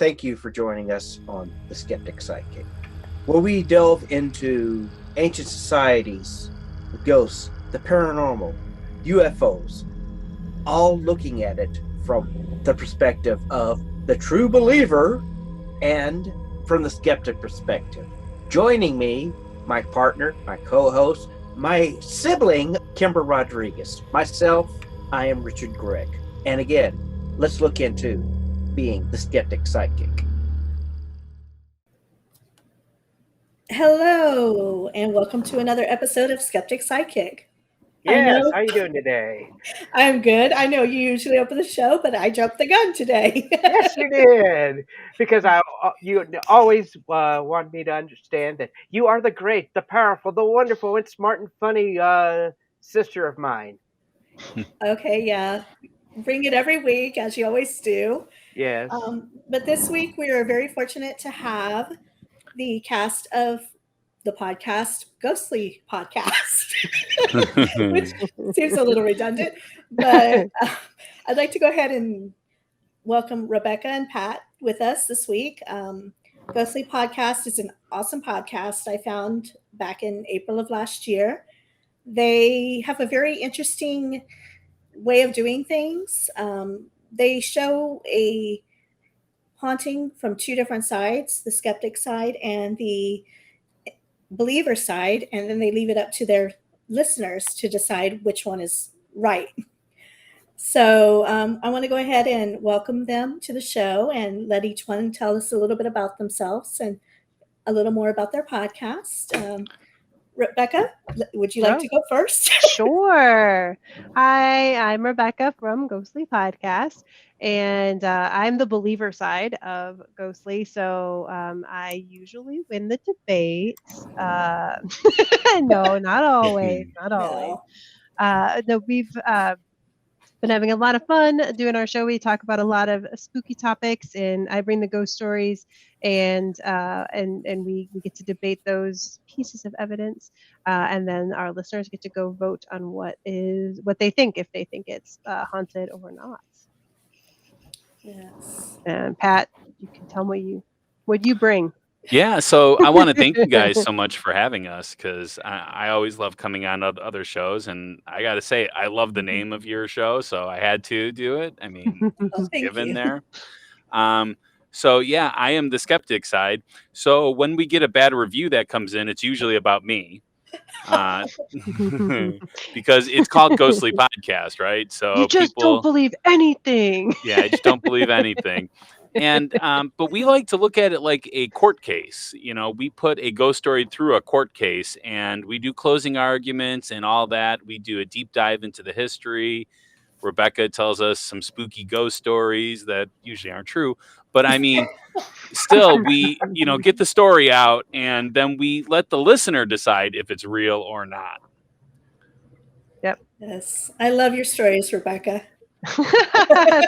thank you for joining us on The Skeptic Sidekick, where we delve into ancient societies, the ghosts, the paranormal, UFOs, all looking at it from the perspective of the true believer and from the skeptic perspective. Joining me, my partner, my co-host, my sibling, Kimber Rodriguez. Myself, I am Richard Gregg. And again, let's look into being the skeptic sidekick. Hello, and welcome to another episode of Skeptic Sidekick. Yes, how are you doing today? I'm good. I know you usually open the show, but I jumped the gun today. Yes, you did. Because you always want me to understand that you are the great, the powerful, the wonderful, and smart and funny sister of mine. Okay, yeah. Bring it every week, as you always do. Yes. But this week, we are very fortunate to have the cast of the podcast, Ghostly Podcast, which seems a little redundant. But I'd like to go ahead and welcome Rebecca and Pat with us this week. Ghostly Podcast is an awesome podcast I found back in April of last year. They have a very interesting way of doing things. They show a haunting from two different sides, the skeptic side and the believer side, and then they leave it up to their listeners to decide which one is right. So I want to go ahead and welcome them to the show and let each one tell us a little bit about themselves and a little more about their podcast. Rebecca, would you like to go first? Sure. Hi, I'm Rebecca from Ghostly Podcast, and I'm the believer side of Ghostly, so I usually win the debates. No, not always, not always. No, we've been having a lot of fun doing our show. We talk about a lot of spooky topics, and I bring the ghost stories, and we get to debate those pieces of evidence, and then our listeners get to go vote on what they think, if they think it's haunted or not. Yes. And Pat, you can tell what you bring. Yeah, so I want to thank you guys so much for having us, because I always love coming on other shows, and I got to say, I love the name of your show, so I had to do it. I mean, it's given there. So yeah, I am the skeptic side. So when we get a bad review that comes in, it's usually about me, because it's called Ghostly Podcast, right? So you just don't believe anything. Yeah, I just don't believe anything. And but we like to look at it like a court case. You know, we put a ghost story through a court case, and we do closing arguments and all that. We do a deep dive into the history. Rebecca tells us some spooky ghost stories that usually aren't true, but I mean, still, we get the story out, and then we let the listener decide if it's real or not. Yep. Yes, I love your stories, Rebecca.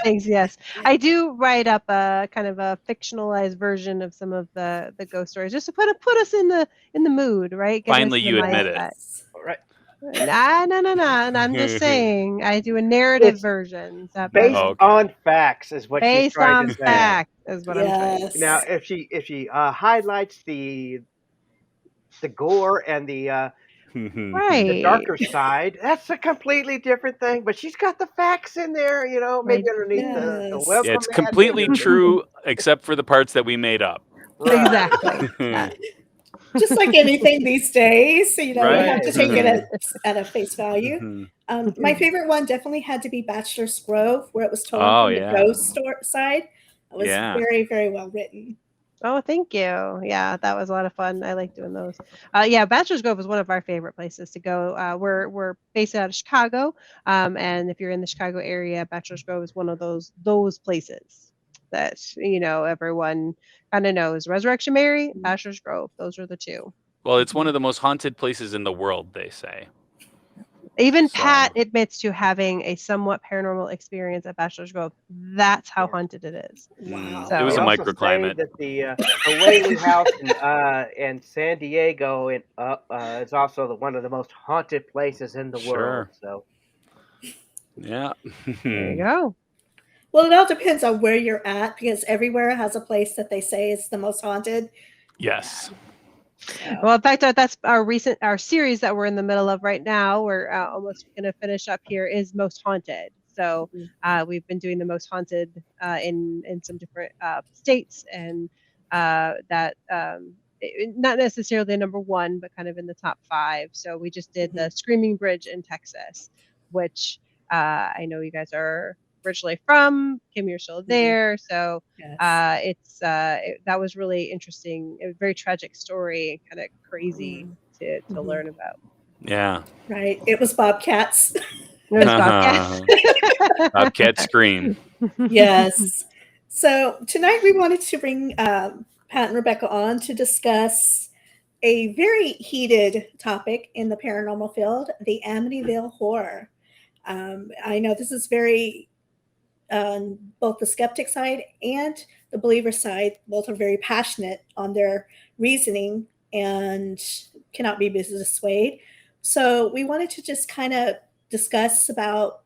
Thanks. Yes, I do write up a kind of a fictionalized version of some of the ghost stories, just to put us in the mood, right? Finally, you admit it. Right. No. I'm just saying, I do a narrative version. Based on facts is what she's trying to say. Based on facts is what I'm trying to say. Now, if she highlights the gore and the the darker side, that's a completely different thing. But she's got the facts in there, maybe underneath the welcome. Yeah, it's completely true, except for the parts that we made up. Right. Exactly. Just like anything these days, you have to take it at a face value. My favorite one definitely had to be Bachelor's Grove, where it was told from the ghost side. It was very, very well written. Oh, thank you. Yeah, that was a lot of fun. I like doing those. Yeah, Bachelor's Grove was one of our favorite places to go. We're based out of Chicago, and if you're in the Chicago area, Bachelor's Grove is one of those places that everyone kind of knows. Resurrection Mary, Bachelor's Grove, those are the two. Well, it's one of the most haunted places in the world, they say. Even Pat admits to having a somewhat paranormal experience at Bachelor's Grove. That's how haunted it is. Wow. So, it was a microclimate. That the Whaley House in San Diego is also one of the most haunted places in the world. So, yeah. There you go. Well, it all depends on where you're at because everywhere has a place that they say is the most haunted. Yes. So, Well, in fact, that's our series that we're in the middle of right now. We're almost going to finish up here. Is Most Haunted. So we've been doing the most haunted in some different states, and not necessarily number one, but kind of in the top 5. So we just did the Screaming Bridge in Texas, which I know you guys are originally from. Kim, you're still there, so yes. that was really interesting. A very tragic story, kind of crazy to learn about. Yeah. Right. It was bobcats. It was bobcats. Bobcat scream. Yes. So tonight we wanted to bring Pat and Rebecca on to discuss a very heated topic in the paranormal field, the Amityville horror. I know this is very both the skeptic side and the believer side, both are very passionate on their reasoning and cannot be dissuaded. So we wanted to just kind of discuss about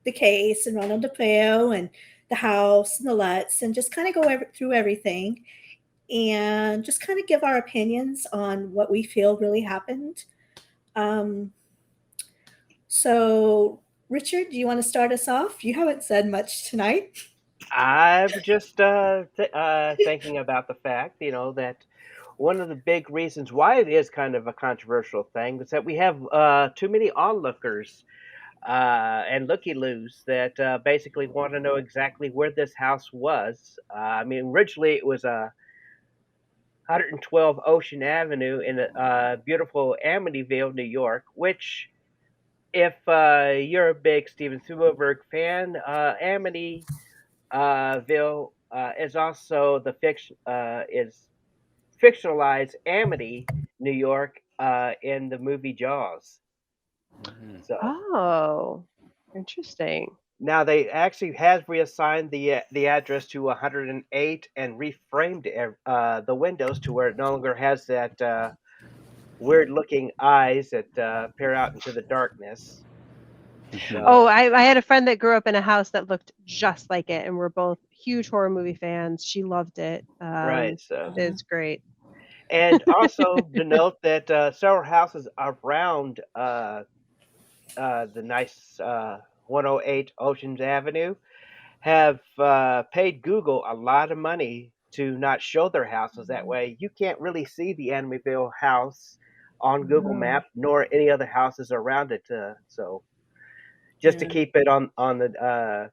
the case and Ronald DeFeo and the house and the Lutz and just kind of go through everything and just kind of give our opinions on what we feel really happened. So, Richard, do you want to start us off? You haven't said much tonight. I'm just thinking about the fact, that one of the big reasons why it is kind of a controversial thing is that we have too many onlookers and looky-loos that basically want to know exactly where this house was. I mean, originally it was 112 Ocean Avenue in beautiful Amityville, New York, which, if you're a big Steven Spielberg fan, Amityville is also is fictionalized Amity, New York, in the movie Jaws. So Oh, interesting. now they actually has reassigned the address to 108 and reframed the windows to where it no longer has that weird looking eyes that peer out into the darkness. Oh, So I had a friend that grew up in a house that looked just like it, and we're both huge horror movie fans. She loved it. right, so It's great. and also to note that several houses around the nice 108 Oceans Avenue have paid Google a lot of money to not show their houses. That way, you can't really see the Amityville house on Google Maps, nor any other houses around it. So, just to keep it on the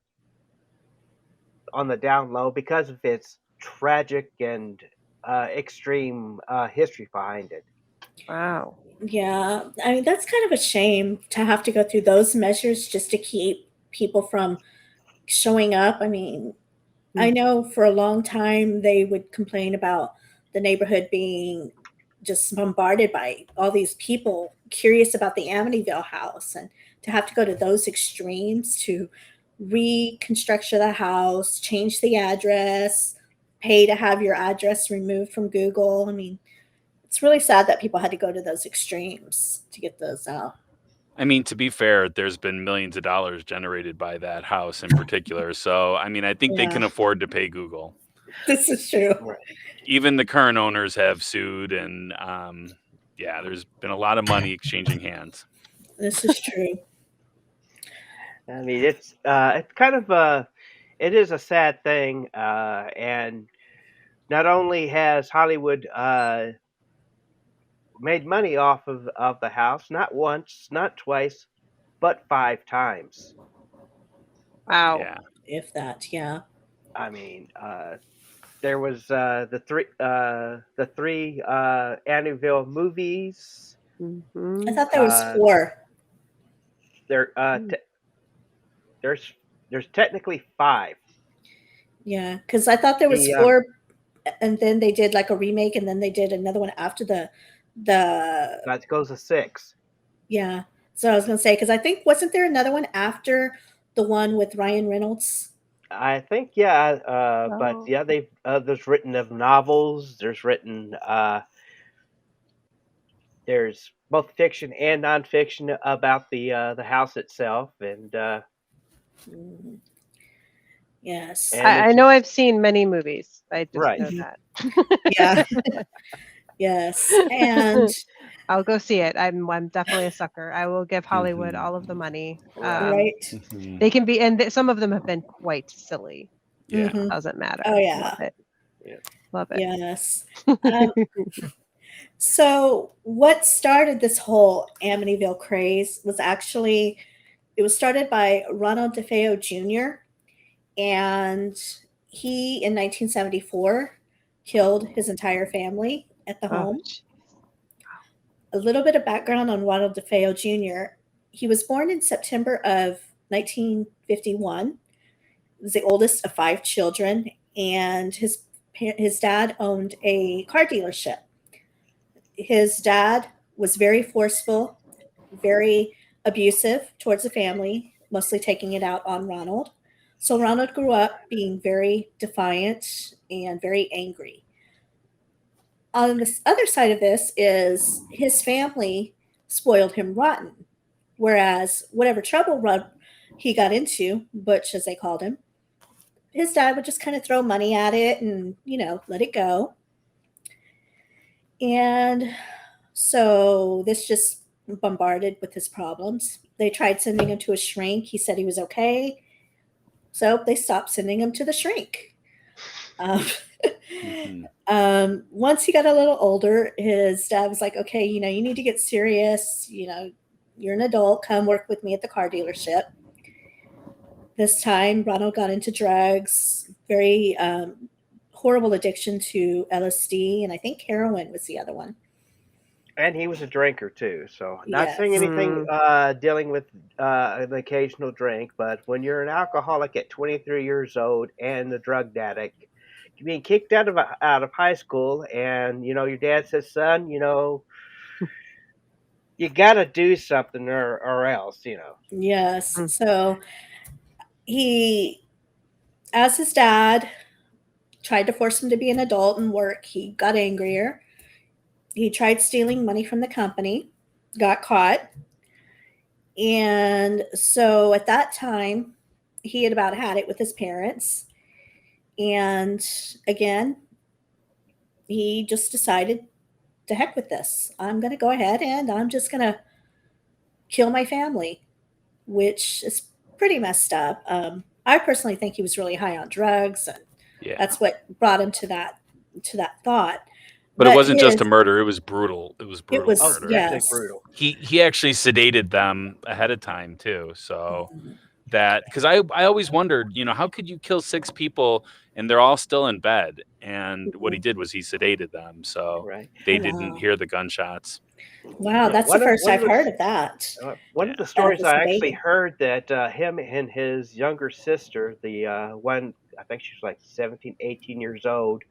down low because of its tragic and extreme history behind it. Wow. Yeah, I mean, that's kind of a shame to have to go through those measures just to keep people from showing up. I mean, I know for a long time they would complain about the neighborhood being just bombarded by all these people curious about the Amityville house, and to have to go to those extremes to reconstruct the house, change the address, pay to have your address removed from Google. I mean, it's really sad that people had to go to those extremes to get those out. I mean, to be fair, there's been millions of dollars generated by that house in particular. So, I mean, I think they can afford to pay Google. This is true. Right. Even the current owners have sued, and yeah, there's been a lot of money exchanging hands. This is true. I mean, it's kind of it is a sad thing, and not only has Hollywood made money off of the house, not once, not twice, but 5 times. Wow. Yeah. If that, yeah. I mean, there was the three Amityville movies. I thought there was 4. There there's technically 5. Yeah, because I thought there was The 4, and then they did like a remake, and then they did another one after the that goes to 6. yeah. So I was gonna say because I think wasn't there another one after the one with Ryan Reynolds? I think but yeah, they there's written of novels. There's both fiction and nonfiction about the house itself, and Yes. And I know I've seen many movies. I just Right. know that. Yeah. Yes. And I'll go see it. I'm definitely a sucker. I will give Hollywood Mhm. all of the money. Right. right. Mhm. They can be, and some of them have been quite silly. Yeah. Mhm. Doesn't matter. Oh, yeah. Love it. Yeah. Love it. Yes. So what started this whole Amityville craze was actually, it was started by Ronald DeFeo Jr. And he, in 1974, killed his entire family at the Oh, home. A little bit of background on Ronald DeFeo Jr. He was born in September of 1951. He was the oldest of 5 children, and his dad owned a car dealership. His dad was very forceful, very abusive towards the family, mostly taking it out on Ronald. So Ronald grew up being very defiant and very angry. On the other side of this is his family spoiled him rotten, whereas whatever trouble he got into, Butch as they called him, his dad would just kind of throw money at it and, let it go. And so this just bombarded with his problems. They tried sending him to a shrink. He said he was okay. So they stopped sending him to the shrink. Mhm. Once he got a little older, his dad was like, okay, you need to get serious. You're an adult. Come work with me at the car dealership. This time, Ronald got into drugs, very horrible addiction to LSD, and I think heroin was the other one. And he was a drinker too. So not Yes. saying anything dealing with an occasional drink, but when you're an alcoholic at 23 years old and a drug addict, being kicked out of high school, and your dad says, "Son, you got to do something or else." Yes. Mm. So he, as his dad tried to force him to be an adult and work, he got angrier. He tried stealing money from the company, got caught. And so at that time, he had about had it with his parents. And again, he just decided, to heck with this. I'm going to go ahead and I'm just going to kill my family, which is pretty messed up. I personally think he was really high on drugs, and Yeah. that's what brought him to that thought. But it wasn't just a his- murder. It was brutal. It was brutal was- Oh, murder. definitely yes. brutal. He actually sedated them ahead of time too. So that, because I always wondered, how could you kill 6 people and they're all still in bed? And what he did was he sedated them, so Right. they Oh, didn't wow. hear the gunshots. Wow, Yeah, that's the first I've heard of that. One Yeah. of the stories the I actually sedating. heard that him and his younger sister, the one, I think she was like 17, 18 years old,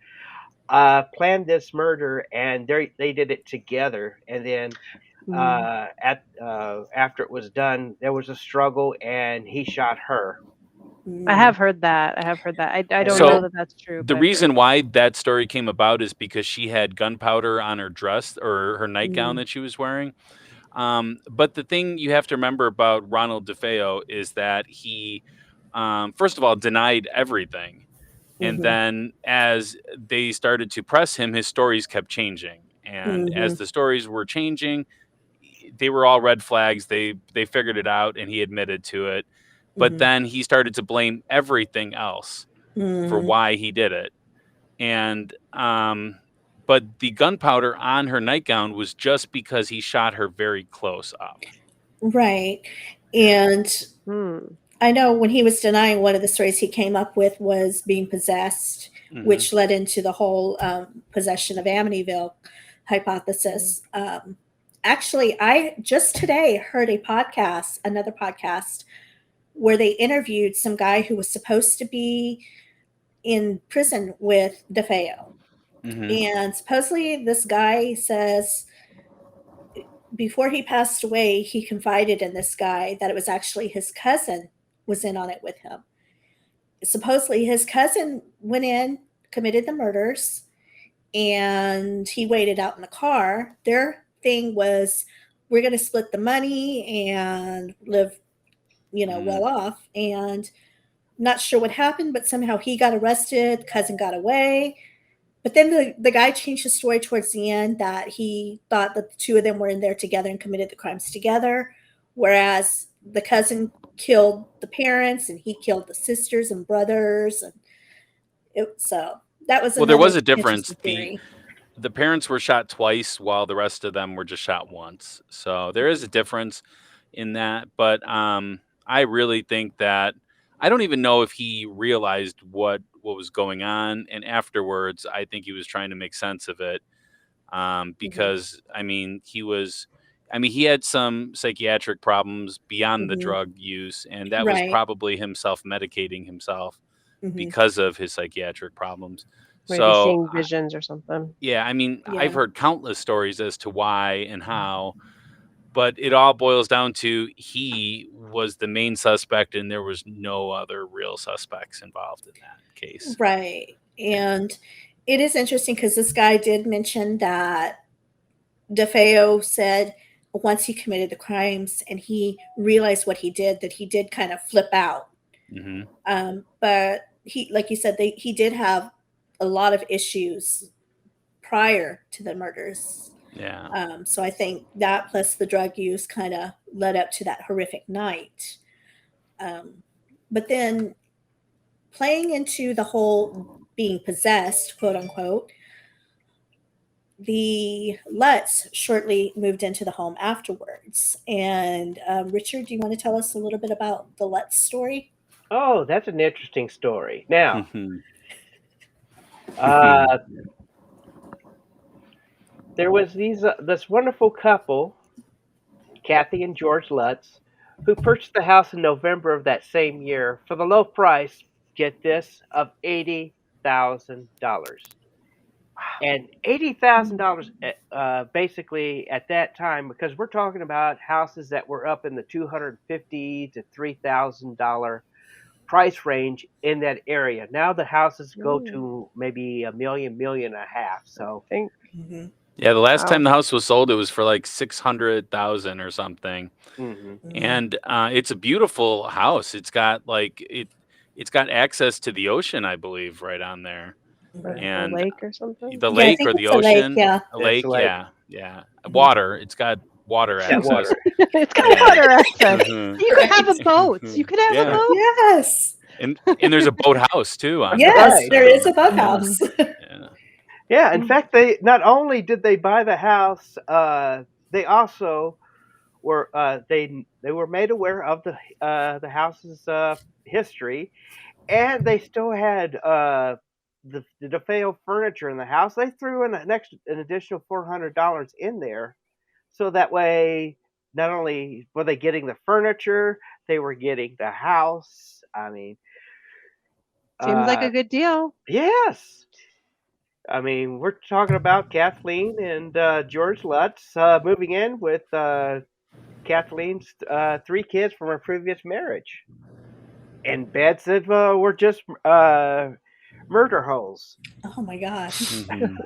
planned this murder, and they did it together. And then after it was done, there was a struggle, and he shot her. I have heard that. I don't know So that that's true, the but I've heard reason it. why that story came about is because she had gunpowder on her dress or her nightgown that she was wearing. But the thing you have to remember about Ronald DeFeo is that he, first of all, denied everything. And then as they started to press him, his stories kept changing. And as the stories were changing, they were all red flags. They figured it out and he admitted to it. But then he started to blame everything else for why he did it. And but the gunpowder on her nightgown was just because he shot her very close up. Right. And Hmm. I know when he was denying, one of the stories he came up with was being possessed, which led into the whole possession of Amityville hypothesis. Actually, I just today heard another podcast, where they interviewed some guy who was supposed to be in prison with DeFeo. And supposedly this guy says before he passed away, he confided in this guy that it was actually his cousin was in on it with him. Supposedly his cousin went in, committed the murders, and he waited out in the car. Their thing was, we're going to split the money and live, well off. And not sure what happened, but somehow he got arrested, cousin got away. But then the guy changed his story towards the end that he thought that the two of them were in there together and committed the crimes together, whereas the cousin killed the parents and he killed the sisters and brothers. And so that was Well, there was another a difference. interesting theory. The parents were shot twice while the rest of them were just shot once. So there is a difference in that. But I really think that I don't even know if he realized what was going on. And afterwards, I think he was trying to make sense of it. Because I mean, he had some psychiatric problems beyond the drug use, and that was Right. probably him self-medicating himself Mhm. because of his psychiatric problems. Maybe So seeing visions or something. yeah, I mean, Yeah. I've heard countless stories as to why and how, but it all boils down to he was the main suspect and there was no other real suspects involved in that case. Right. And it is interesting because this guy did mention that DeFeo said once he committed the crimes and he realized what he did, that he did kind of flip out. hmm But he, like you said, he did have a lot of issues prior to the murders. Yeah. So I think that plus the drug use kind of led up to that horrific night. But then playing into the whole being possessed, quote unquote, the Lutz shortly moved into the home afterwards. And Richard, do you want to tell us a little bit about the Lutz story? Oh, that's an interesting story. Now, Mhm. there was this wonderful couple, Kathy and George Lutz, who purchased the house in November of that same year for the low price, get this, of $80,000. And $80,000, basically at that time, because we're talking about houses that were up in the $250 to $3,000 price range in that area. Now the houses go to maybe $1 million, $1.5 million. So I think. Yeah, the last Wow. time the house was sold, it was for like 600,000 or something. mhm. And it's a beautiful house. It's got it's got access to the ocean, I believe, right on there. Or And a lake or something. the Yeah, I lake think or the it's a lake, ocean, yeah. a It's lake, a lake. yeah. Water. It's got water Yeah, access. water. It's got Yeah. water access. Mhm. You could have a boat. You could have a Yeah. boat. Yes. And there's a boathouse too on Yes, Right. there is a boathouse. Yeah. Yeah, in fact, they not only did they buy the house, they also were they were made aware of the house's history, and they still had the DeFeo furniture in the house. They threw in an additional $400 in there, so that way not only were they getting the furniture, they were getting the house. I mean, Seems like a good deal. yes. I mean, we're talking about Kathleen and George Lutz moving in with Kathleen's 3 kids from her previous marriage. And beds that were just murder holes. Oh my gosh. Mhm.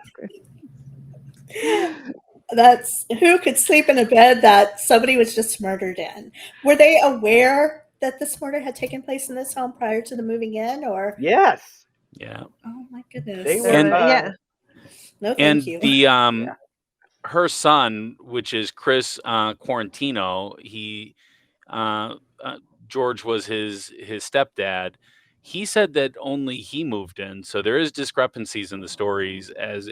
That's who could sleep in a bed that somebody was just murdered in. Were they aware that this murder had taken place in this home prior to the moving in, or Yes. Yeah. oh my goodness. They were, And- Yeah. No, thank And you. the her son, which is Chris Quarantino, he George was his stepdad. He said that only he moved in, so there is discrepancies in the stories as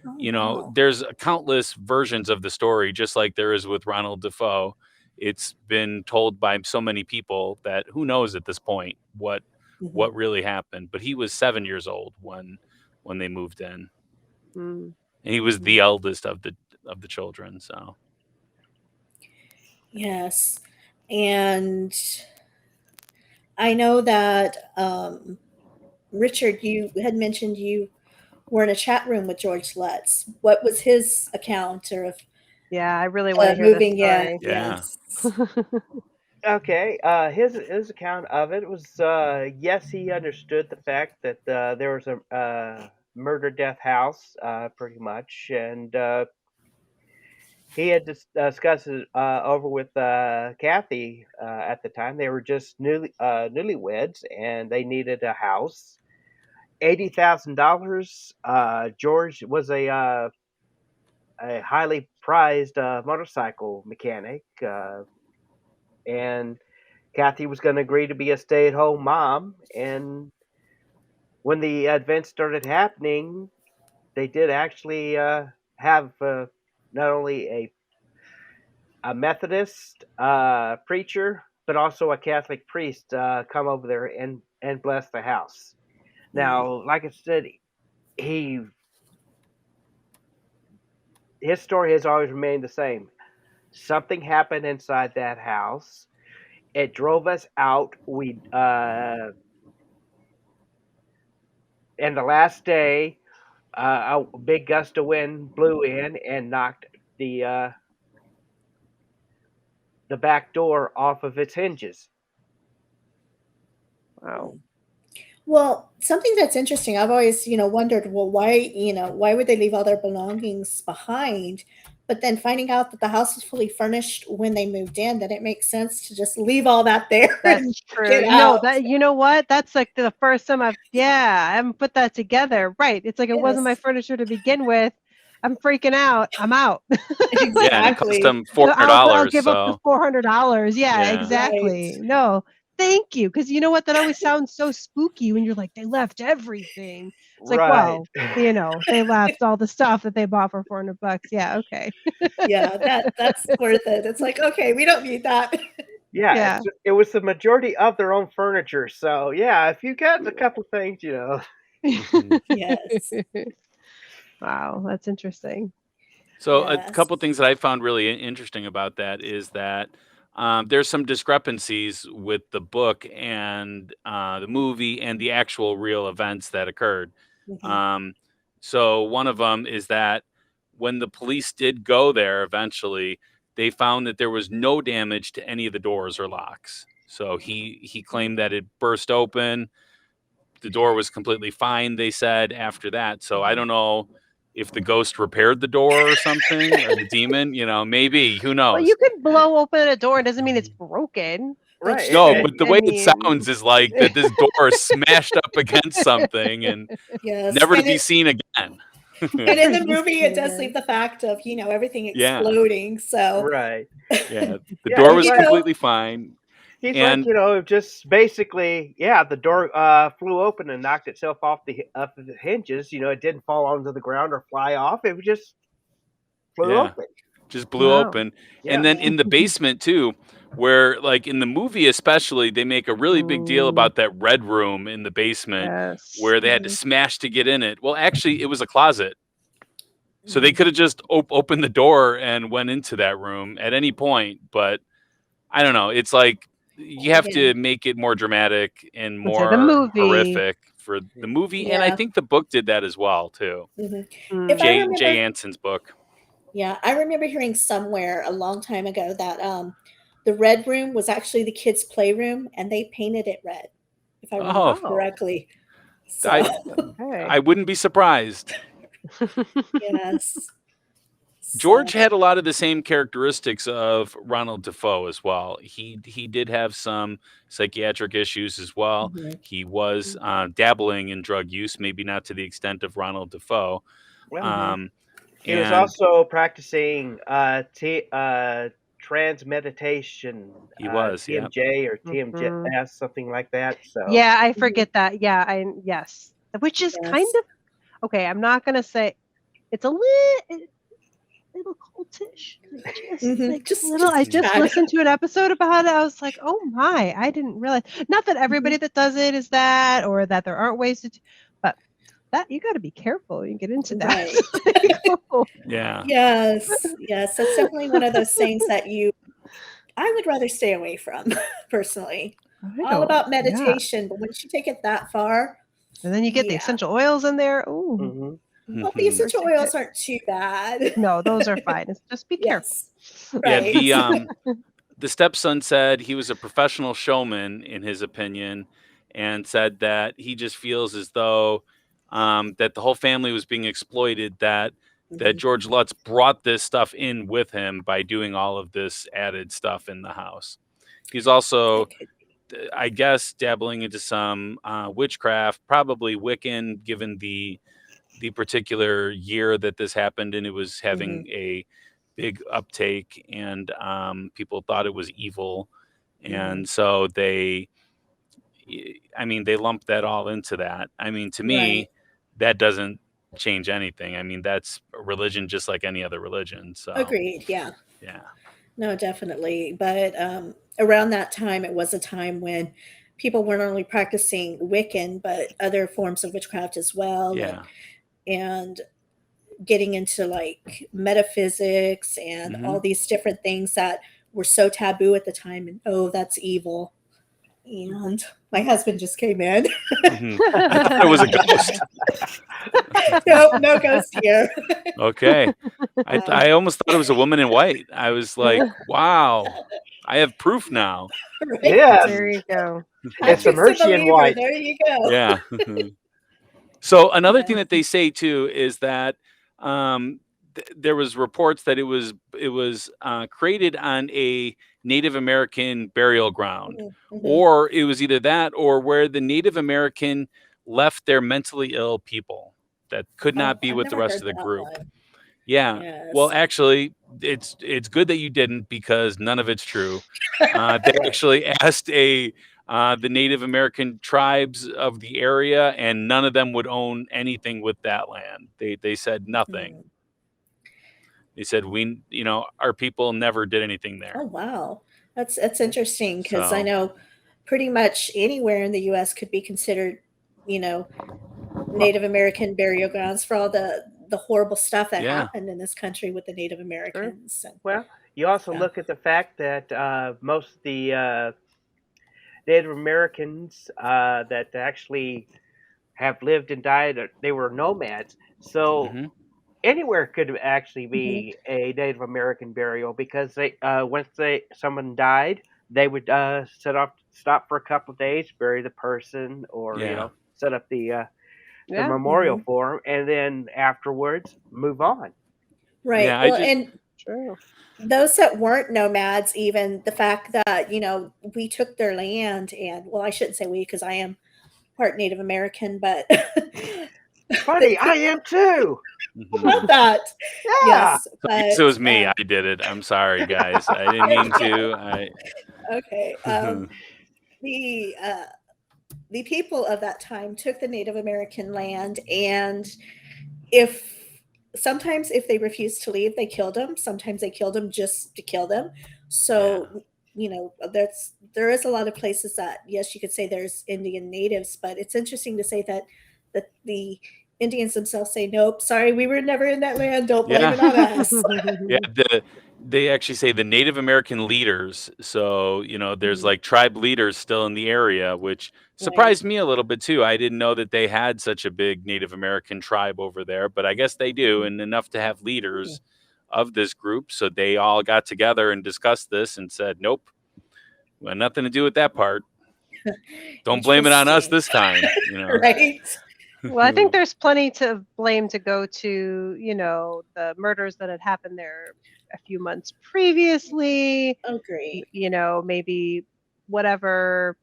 Oh, you know. wow. There's countless versions of the story, just like there is with Ronald Defoe. It's been told by so many people that who knows at this point what really happened. But he was 7 years old when they moved in. Mm. And he was the eldest of the children. So Yes. And I know that Richard, you had mentioned you were in a chat room with George Lutz. What was his account of Yeah, I really want to hear moving this in? story. Yeah. Yes. Okay. His account of it was yes, he understood the fact that there was a murder death house, pretty much, and he had discussed it over with Kathy at the time. They were just newlyweds, and they needed a house. $80,000. George was a highly prized motorcycle mechanic, and Kathy was going to agree to be a stay-at-home mom. And when the events started happening, they did actually have not only a Methodist preacher, but also a Catholic priest come over there and bless the house. Now, like I said, his story has always remained the same. Something happened inside that house. It drove us out. And the last day, a big gust of wind blew in and knocked the back door off of its hinges. Wow. Well, something that's interesting, I've always, wondered, well, why would they leave all their belongings behind? But then finding out that the house was fully furnished when they moved in, that it makes sense to just leave all that there and That's true. get No, out. you know what? That's like the first time I haven't put that together. Right. It's like it wasn't my Yes, furniture to begin with. I'm freaking out. I'm out. Yeah, and it cost exactly. them $400. I'll give up the So $400. Yeah, yeah, exactly. Right. No, thank you. Because you know what? That always sounds so spooky when you're like, they left everything. It's like, Right. well, they left all the stuff that they bought for $400. Yeah, okay. Yeah, that's worth it. It's like, okay, we don't need that. Yeah, Yeah. it was the majority of their own furniture. So yeah, if you got a couple things, Yes. Wow, that's interesting. so a Yes. couple things that I found really interesting about that is that there's some discrepancies with the book and the movie and the actual real events that occurred. Mhm. Um, so one of them is that when the police did go there eventually, they found that there was no damage to any of the doors or locks. So he claimed that it burst open. The door was completely fine, they said after that. So I don't know if the ghost repaired the door or something, or the demon, maybe, who Well, you knows? could blow open a door. It doesn't mean it's broken. That's right. No, true. but the I way it mean, sounds is like that this door smashed up against something and Yes. never to be seen again. And in never the be movie, seen it does leave again. the fact of, everything Yeah, exploding. So, Right. yeah. The Yeah, door he's was like completely fine. he's like, And just basically, yeah, the door flew open and knocked itself off the hinges. It didn't fall onto the ground or fly off. It just flew yeah, open. just blew Wow. open. And Yeah. then in the basement too, where like in the movie especially, they make a really big deal Mm, about that red room in the basement yes. where they had to mhm, smash to get in it. Well, actually, it was a closet. So they mhm. could have just opened the door and went into that room at any point. But I don't know. It's like you have Yeah. to make it more dramatic and Let's say the more movie. horrific for the movie. And I Yeah. think the book did that as well, too. Mhm. If I Mm, Jay remember, Anson's book. yeah, I remember hearing somewhere a long time ago that the red room was actually the kids' playroom, and they painted it red, if I remember Oh, oh, correctly. So, I okay. I wouldn't be surprised. yes. George So, had a lot of the same characteristics of Ronald Defoe as well. He did have some psychiatric issues as well. mhm, He was dabbling in drug use, maybe not to the extent of Ronald Defoe. Well, mhm. Um, he was and also practicing trans meditation, he was, yeah. TMJ or Mhm. TMJS, something like that. So Yeah, I Mhm. forget that. Yeah, yes. Which is kind Yes. of okay. I'm not gonna say it's a little cultish. Like a little. Just I a just tad. listened to an episode about it. I was like, oh my, I didn't realize. Not that Mhm. everybody that does it is that, or that there aren't ways to, but that you got to be careful. When you get into that. Right. Like, oh, Yeah. Yes. Yes. That's definitely one of those things that I would rather stay away from personally. I All don't. about Yeah, meditation, but once you take it that far, and then you get the yeah. essential oils in there. Oh, mhm. Well, the essential protect it. oils aren't too bad. No, those are fine. It's just be careful. Yes. Yeah, Right. the stepson said he was a professional showman in his opinion, and said that he just feels as though that the whole family was being exploited, that that George Lutz brought this stuff in with him by doing all of this added stuff in the house. He's also, I guess, dabbling into some witchcraft, probably Wiccan, given the particular year that this happened, and it was having a big uptake, and people thought it was evil, and so they lumped that all into that. I mean, to me, that doesn't change anything. I mean, that's a religion just like any other religion. So Agreed. Yeah. yeah. No, definitely. But around that time, it was a time when people weren't only practicing Wiccan, but other forms of witchcraft as well. Yeah. And getting into like metaphysics and all these different things that were so taboo at the time. And oh, that's evil. And my husband just came in. I thought it was a ghost. No ghost here. Okay. I almost thought it was a woman in white. I was like, wow, I have proof now. Right? Yes. There you go. It's a Mercian white. There you go. Yeah. So another thing that they say too is that there was reports that it was created on a Native American burial ground, or it was either that or where the Native American left their mentally ill people that could not be with the rest of the group. Yeah. Yes. Well, actually, it's good that you didn't, because none of it's true. They actually asked the Native American tribes of the area, and none of them would own anything with that land. They said nothing. They said, our people never did anything there. Oh, wow. That's interesting, because I know pretty much anywhere in the U.S. could be considered, Native American burial grounds for all the horrible stuff that happened in this country with the Native Americans. Sure. Well, you also look at the fact that most of the Native Americans that actually have lived and died, they were nomads. So anywhere could actually be a Native American burial, because they once someone died, they would stop for a couple of days, bury the person, or set up the memorial for them, and then afterwards move on. Right. Yeah, well, and those that weren't nomads, even the fact that we took their land, and I shouldn't say we, because I am part Native American, but funny, I am too. About that. Yeah. Yes, but, it was me. I did it. I'm sorry, guys. I didn't mean to. Okay. The people of that time took the Native American land, and sometimes if they refused to leave, they killed them. Sometimes they killed them just to kill them. So there is a lot of places that, yes, you could say there's Indian natives, but it's interesting to say that the Indians themselves say, nope, sorry, we were never in that land. Don't blame it on us. They actually say the Native American leaders. So, there's like tribe leaders still in the area, which surprised me a little bit too. I didn't know that they had such a big Native American tribe over there, but I guess they do, and enough to have leaders of this group. So they all got together and discussed this and said, nope, we had nothing to do with that part. Don't blame it on us this time. Right. Well, I think there's plenty to blame to go to, the murders that had happened there a few months previously. Agree. Maybe whatever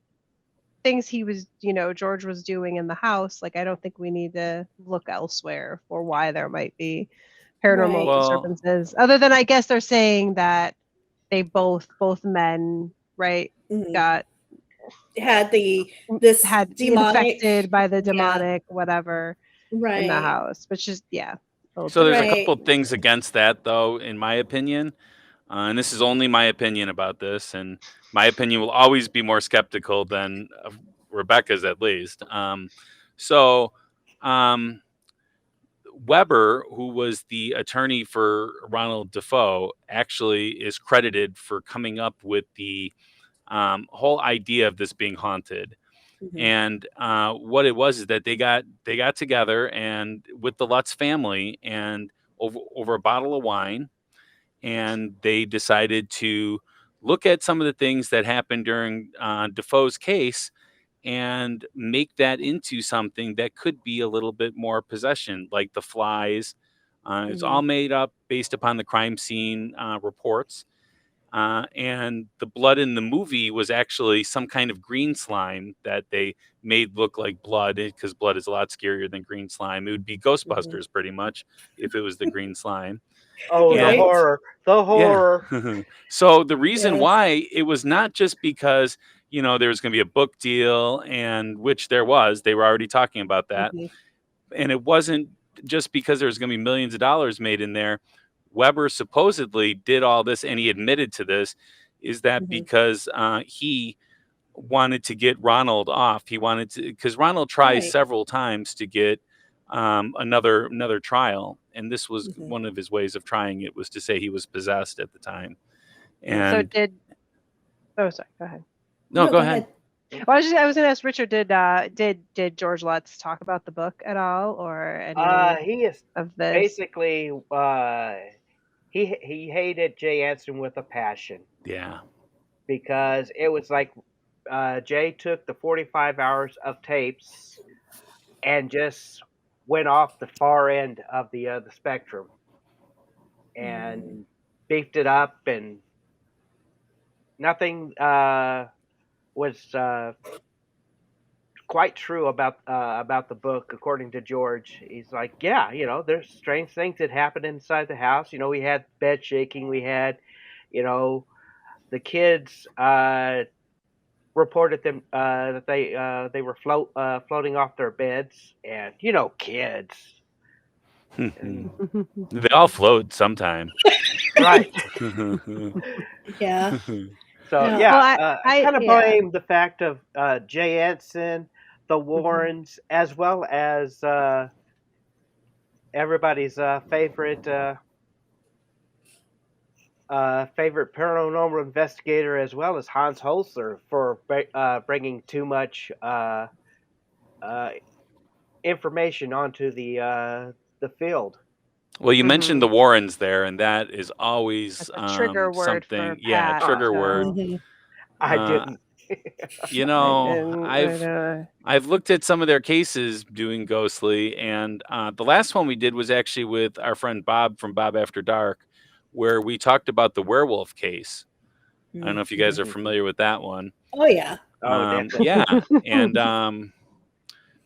things he was, George was doing in the house. Like, I don't think we need to look elsewhere for why there might be paranormal disturbances. Other than, I guess they're saying that they both men, right, had infected by the demonic whatever in the house, which is so there's a couple of things against that, though, in my opinion, and this is only my opinion about this, and my opinion will always be more skeptical than Rebecca's, at least. Weber, who was the attorney for Ronald Defoe, actually is credited for coming up with the whole idea of this being haunted. And what it was is that they got together and with the Lutz family, and over a bottle of wine, and they decided to look at some of the things that happened during Defoe's case and make that into something that could be a little bit more possession, like the flies, It's all made up based upon the crime scene reports. And the blood in the movie was actually some kind of green slime that they made look like blood, because blood is a lot scarier than green slime. It would be Ghostbusters pretty much if it was the green slime. Oh, the Right. horror. The horror. Yeah. So the reason Yes. why it was not just because, there was going to be a book deal, and which there was, they were already talking about that. And it wasn't just because there was going to be millions of dollars made in there. Weber supposedly did all this, and he admitted to this, is that because he wanted to get Ronald off. He wanted to, because Ronald tries Right. several times to get another trial, and this was one of his ways of trying it, was to say he was possessed at the time. And sorry, go ahead. No, go ahead. Well, I was going to ask Richard, did George Lutz talk about the book at all, or any He is of this? basically he hated Jay Anson with a passion. Yeah. Because it was like Jay took the 45 hours of tapes and just went off the far end of the spectrum and beefed it up, and nothing was quite true about the book, according to George. He's like, yeah, there's strange things that happened inside the house. We had bed shaking. We had, the kids reported them that they were floating off their beds, and kids. They all float sometime. Right. Yeah. So No. yeah, I kind of yeah. blame the fact of Jay Anson, the Warrens, as well as everybody's favorite paranormal investigator, as well as Hans Holzer, for bringing too much information onto the field. Well, you mentioned the Warrens there, and that is always That's a trigger word something. for Yeah, Pat, trigger so- word. I didn't. I've looked at some of their cases doing Ghostly, and the last one we did was actually with our friend Bob from Bob After Dark, where we talked about the werewolf case. I don't know if you guys are familiar with that one. Oh yeah. Yeah, and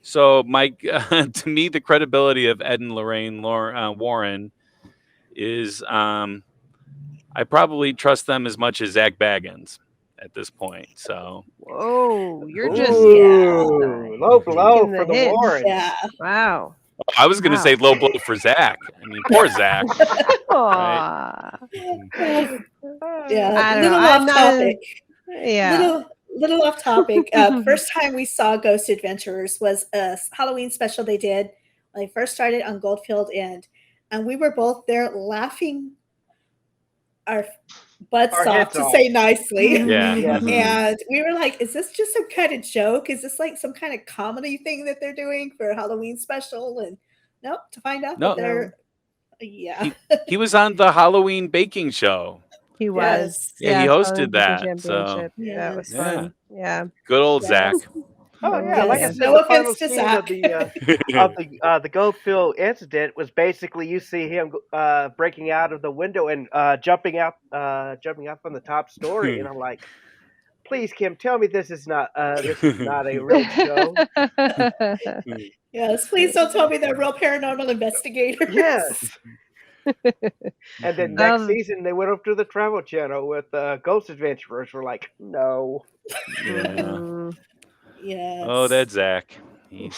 so Mike, to me, the credibility of Ed and Lorraine Warren is, I probably trust them as much as Zach Baggins at this point. So, Whoa, you're just low blow taking for the hits. Warrens. Yeah. Wow. I was going to say low blow for Zach. I mean, poor Zach. Aw. Yeah. I don't Little know. I'm off not topic. Yeah. Little off topic. First time we saw Ghost Adventurers was a Halloween special they did when they first started on Goldfield End, and we were both there laughing our butts Our off, heads to off. say nicely. Yeah. And we were like, is this just some kind of joke? Is this like some kind of comedy thing that they're doing for a Halloween special? And nope, to find out that they're He was on the Halloween baking show. He was. Yeah, he hosted Halloween that. So Championship. That was fun. Yeah. good old Zach. Oh yeah, like I Yes. said, No the final offense to scene Zach. of the Goldfield incident was basically you see him breaking out of the window and jumping up on the top story, and I'm like, please, Kim, tell me this is not a real show. Yes, please don't tell me they're real paranormal investigators. Yes. And then next season they went up to the Travel Channel with Ghost Adventurers. We're like, no. Yeah. Yes. Oh, that's Zach. He's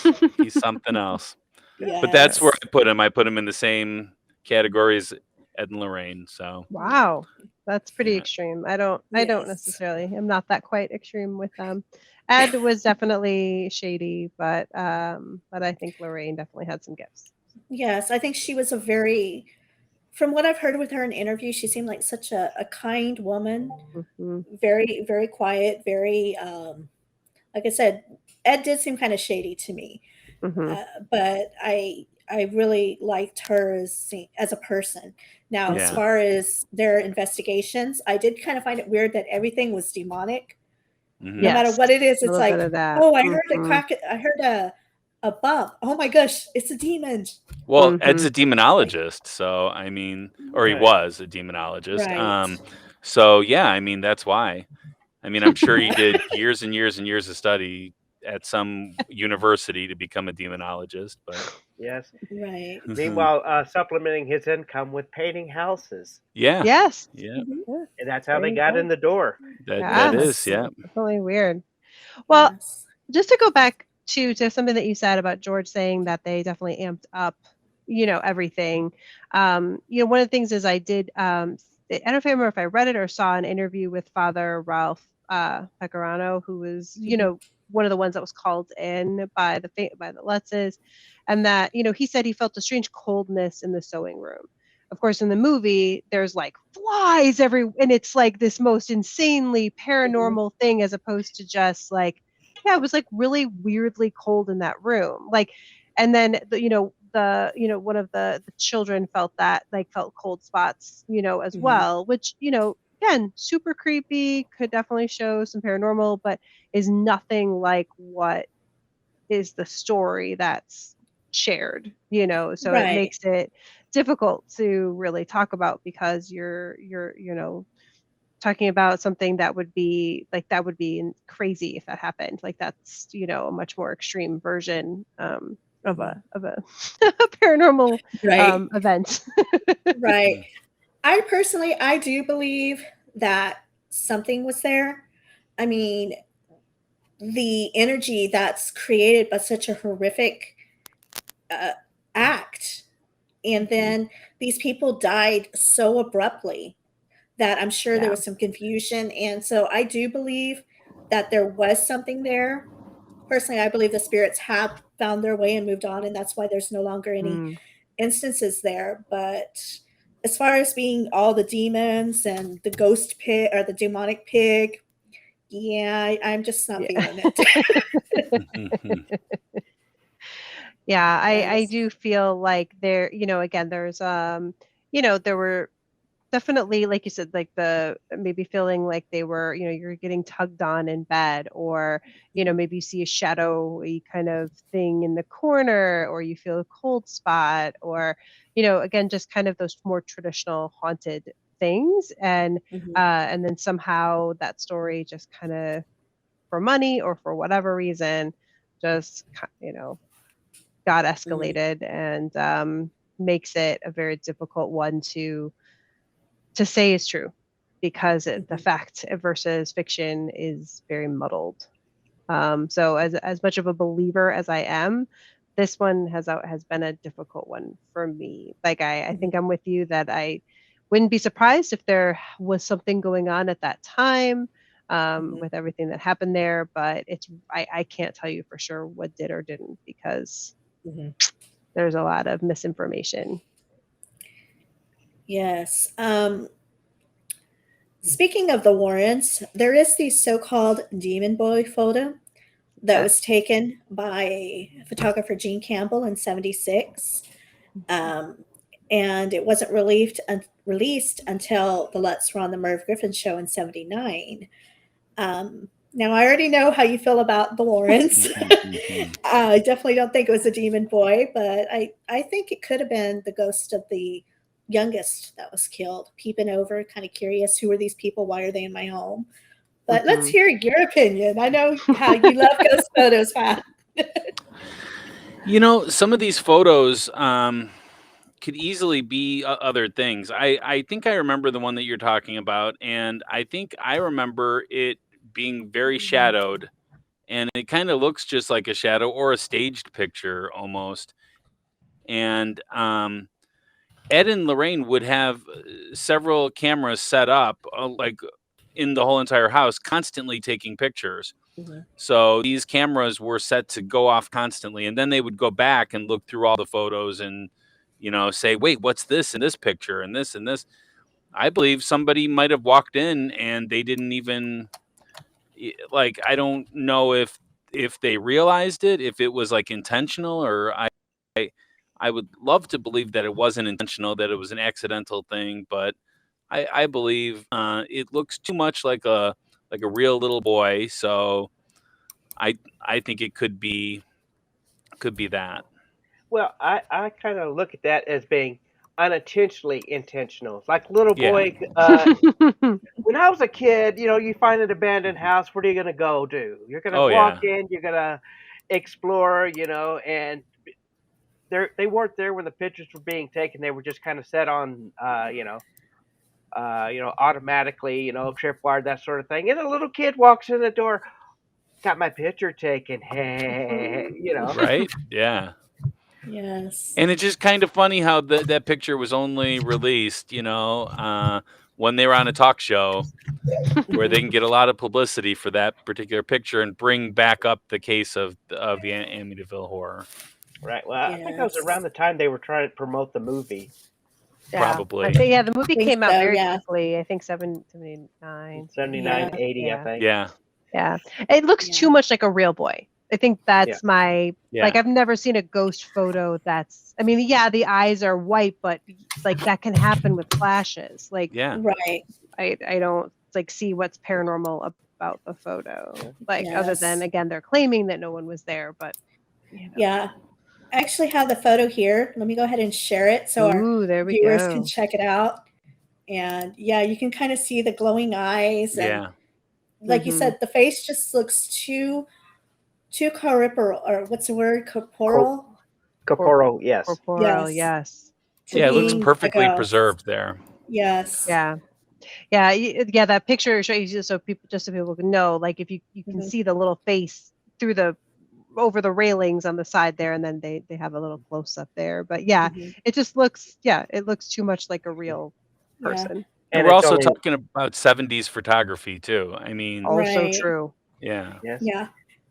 something else. Yes. But that's where I put him. I put him in the same category as Ed and Lorraine. So wow. That's pretty extreme. I don't necessarily. I'm not that quite extreme with them. Ed was definitely shady, but I think Lorraine definitely had some gifts. Yes, I think she was from what I've heard with her in interviews, she seemed like such a kind woman. Very, very quiet, very like I said, Ed did seem kind of shady to me. But I really liked her as a person. Now, as far as their investigations, I did kind of find it weird that everything was demonic. No matter what it is, it's like, oh, I heard a above. Oh my gosh, it's a demon. Well, Ed's a Mhm. demonologist, so I mean, or he Right. was a demonologist. Right. So yeah, I mean that's why. I mean, I'm sure he did years and years and years of study at some university to become a demonologist, but Yes. Right. Meanwhile, supplementing his income with painting houses, yeah, Yes. yeah, Mhm. Yeah. and that's how There they you got go. in the door. that is, Yes. yeah. Definitely weird. Well, Yes. just to go back to something that you said about George saying that they definitely amped up, everything. One of the things is I did. I don't remember if I read it or saw an interview with Father Ralph Pecorano, who was, Mhm. one of the ones that was called in by the Lutzes, and that he said he felt a strange coldness in the sewing room. Of course, in the movie, there's like flies and it's like this most insanely Mhm. paranormal thing as opposed to just like, yeah, it was like really weirdly cold in that room. Like, and then one of the children felt cold spots, as Mhm. well, which, again, super creepy, could definitely show some paranormal, but is nothing like what is the story that's shared, so it Right. makes it difficult to really talk about because you're talking about something that would be crazy if that happened. Like that's a much more extreme version of Mhm. a paranormal Right. event. Right. I do believe that something was there. I mean, the energy that's created by such a horrific uh, act, and Mhm. then these people died so abruptly that I'm sure there Yeah. was some confusion. And so I do believe that there was something there. Personally, I believe the spirits have found their way and moved on, and that's why there's no longer any Mm. instances there. But as far as being all the demons and the ghost pig or the demonic pig, yeah, I'm just not Yeah. feeling it. Yeah, I Yes. do feel like there, again, there were definitely, like you said, like the maybe feeling like they were, you're getting tugged on in bed, or, maybe you see a shadowy kind of thing in the corner, or you feel a cold spot, or, again, just kind of those more traditional haunted things. Mhm. And then somehow that story just kind of, for money or for whatever reason, just, got Mhm. escalated and makes it a very difficult one to say is true because the Mhm. fact versus fiction is very muddled. So as much of a believer as I am, this one has been a difficult one for me. Like I Mhm. think I'm with you that I wouldn't be surprised if there was something going on at that time Mhm. with everything that happened there, but I can't tell you for sure what did or didn't because Mhm. there's a lot of misinformation. Yes. Speaking of the Warrens, there is the so-called Demon Boy photo that Okay. was taken by photographer Gene Campbell in '76. Um, and it wasn't released until the Let's Run the Merv Griffin show in '79. Now, I already know how you feel about the Warrens. I definitely don't think it was a demon boy, but I think it could have been the ghost of the youngest that was killed, peeping over, kind of curious who are these people? Why are they in my home? But let's Hmm. hear your opinion. I know how you love ghost photos, Pat. Some of these photos could easily be other things. I think I remember the one that you're talking about, and I think I remember it being very shadowed, and it kind of looks just like a shadow or a staged picture almost. And Ed and Lorraine would have several cameras set up, like in the whole entire house, constantly taking pictures. Mhm. So these cameras were set to go off constantly, and then they would go back and look through all the photos and, say, "Wait, what's this in this picture and this and this?" I believe somebody might have walked in and they didn't even like. I don't know if they realized it, if it was like intentional, or I would love to believe that it wasn't intentional, that it was an accidental thing, but I believe it looks too much like a real little boy, so I think it could be Could be that. Well, I kind of look at that as being unintentionally intentional. It's like little Yeah. boy. When I was a kid, you find an abandoned house. What are you going to go do? You're going to Oh walk yeah. in. You're going to explore. And they weren't there when the pictures were being taken. They were just kind of set on, automatically, tripwire, that sort of thing. And a little kid walks in the door, got my picture taken. Right? Yeah. Yes. And it's just kind of funny how that picture was only released, when they were on a talk show where they can get a lot of publicity for that particular picture and bring back up the case of the Amityville horror. Right. Well, I think that was Yes. around the time they were trying to promote the movie. Probably. I think, the movie Think came out so, very yeah. quickly. I think 79. 79, Yeah. 80, Yeah. I think. Yeah. Yeah. It looks Yeah. too much like a real boy. I think that's Yeah. my Yeah. like I've never seen a ghost photo that's I mean, yeah, the eyes are white, but like that can happen with flashes. Like Yeah. Right. I don't like see what's paranormal about the photo. Like other than Yes. again they're claiming that no one was there, but Yeah. I actually have the photo here. Let me go ahead and share it so our Ooh, there we viewers go. can check it out. And yeah, you can kind of see the glowing eyes. And Yeah. like you said, the face just looks too corporeal, or what's the word? Corporeal? Corporal, yes. Corporeal, Yes. yes. To Yeah, it looks being a perfectly ghost. preserved there. Yes. Yeah. Yeah, that picture shows you so people can know. Like if you can see the little face through over the railings on the side there, and then they have a little close up there. But yeah, it just looks it looks too much like a real person. And we're also talking about 70s photography too. I mean, also Right. true. Yeah. Yes. Yeah.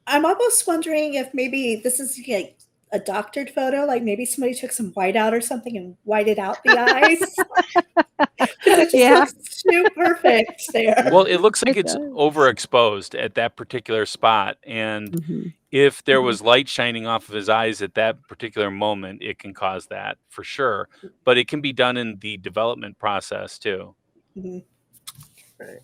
I'm almost wondering if maybe this is like a doctored photo, like maybe somebody took some white out or something and whited out the eyes. It just looks too perfect there. Well, it looks like It it's does. overexposed at that particular spot. And if there was light shining off of his eyes at that particular moment, it can cause that for sure. But it can be done in the development process too. Mhm. Right.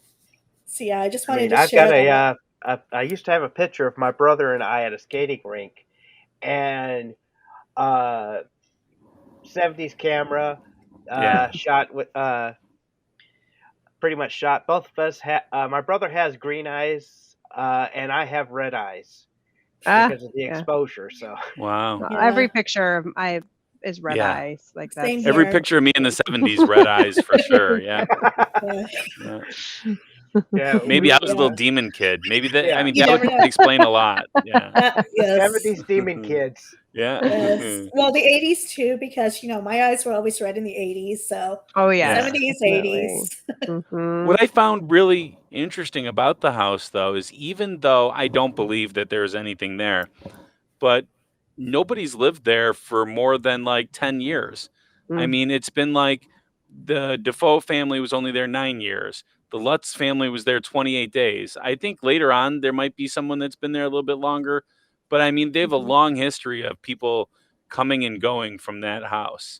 So yeah, I just wanted to I've share got that. I used to have a picture of my brother and I at a skating rink, and 70s camera, shot with pretty much shot. Both of us my brother has green eyes, and I have red eyes because of the exposure. So wow. Every picture is red eyes. Like that's Same every here. picture of me in the 70s, red eyes for sure. Yeah. Yeah. Maybe I was a little demon kid. Maybe that. I mean, You that would never know. explain a lot. Yeah. Yes. 70s demon kids. Yeah. Yes. Well, the 80s too, because my eyes were always red in the 80s. So oh yeah, 70s, definitely. 80s. What I found really interesting about the house, though, is even though I don't believe that there's anything there, but nobody's lived there for more than like 10 years. I mean, it's been like the Defoe family was only there 9 years. The Lutz family was there 28 days. I think later on there might be someone that's been there a little bit longer, but I mean, they have a long history of people coming and going from that house.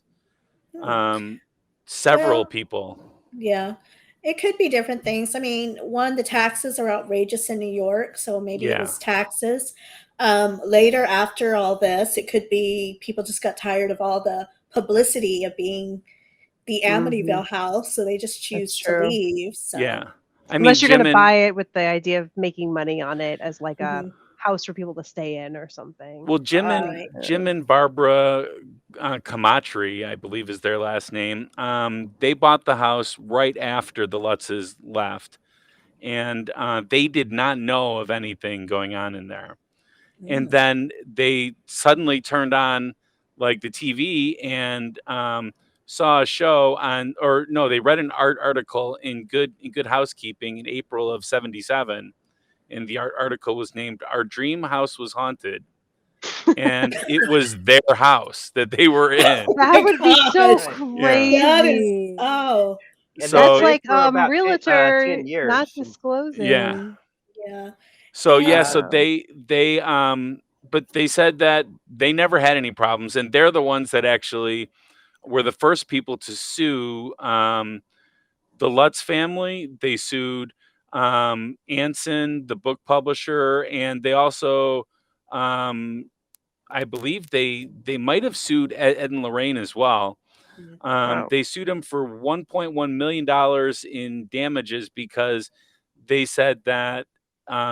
Several people. Yeah. It could be different things. I mean, one, the taxes are outrageous in New York, so maybe it was taxes. Later, after all this, it could be people just got tired of all the publicity of being the Amityville house, so they just choose to leave. So. Yeah. I mean, unless you're going to buy it with the idea of making money on it as like a house for people to stay in or something. Well, Jim and Barbara Kamatri, I believe is their last name. They bought the house right after the Lutzes left, and they did not know of anything going on in there. And then they suddenly turned on like the TV and saw a show on, or no, they read an article in Good Housekeeping in April of '77. And the article was named "Our Dream House Was Haunted," and it was their house that they were in. That would be so crazy. That is So that's like realtor 10 years. not disclosing. Yeah. So so they but they said that they never had any problems, and they're the ones that actually were the first people to sue the Lutz family. They sued Anson, the book publisher, and they also I believe they might have sued Ed and Lorraine as well. Wow. They sued him for $1.1 million in damages because they said that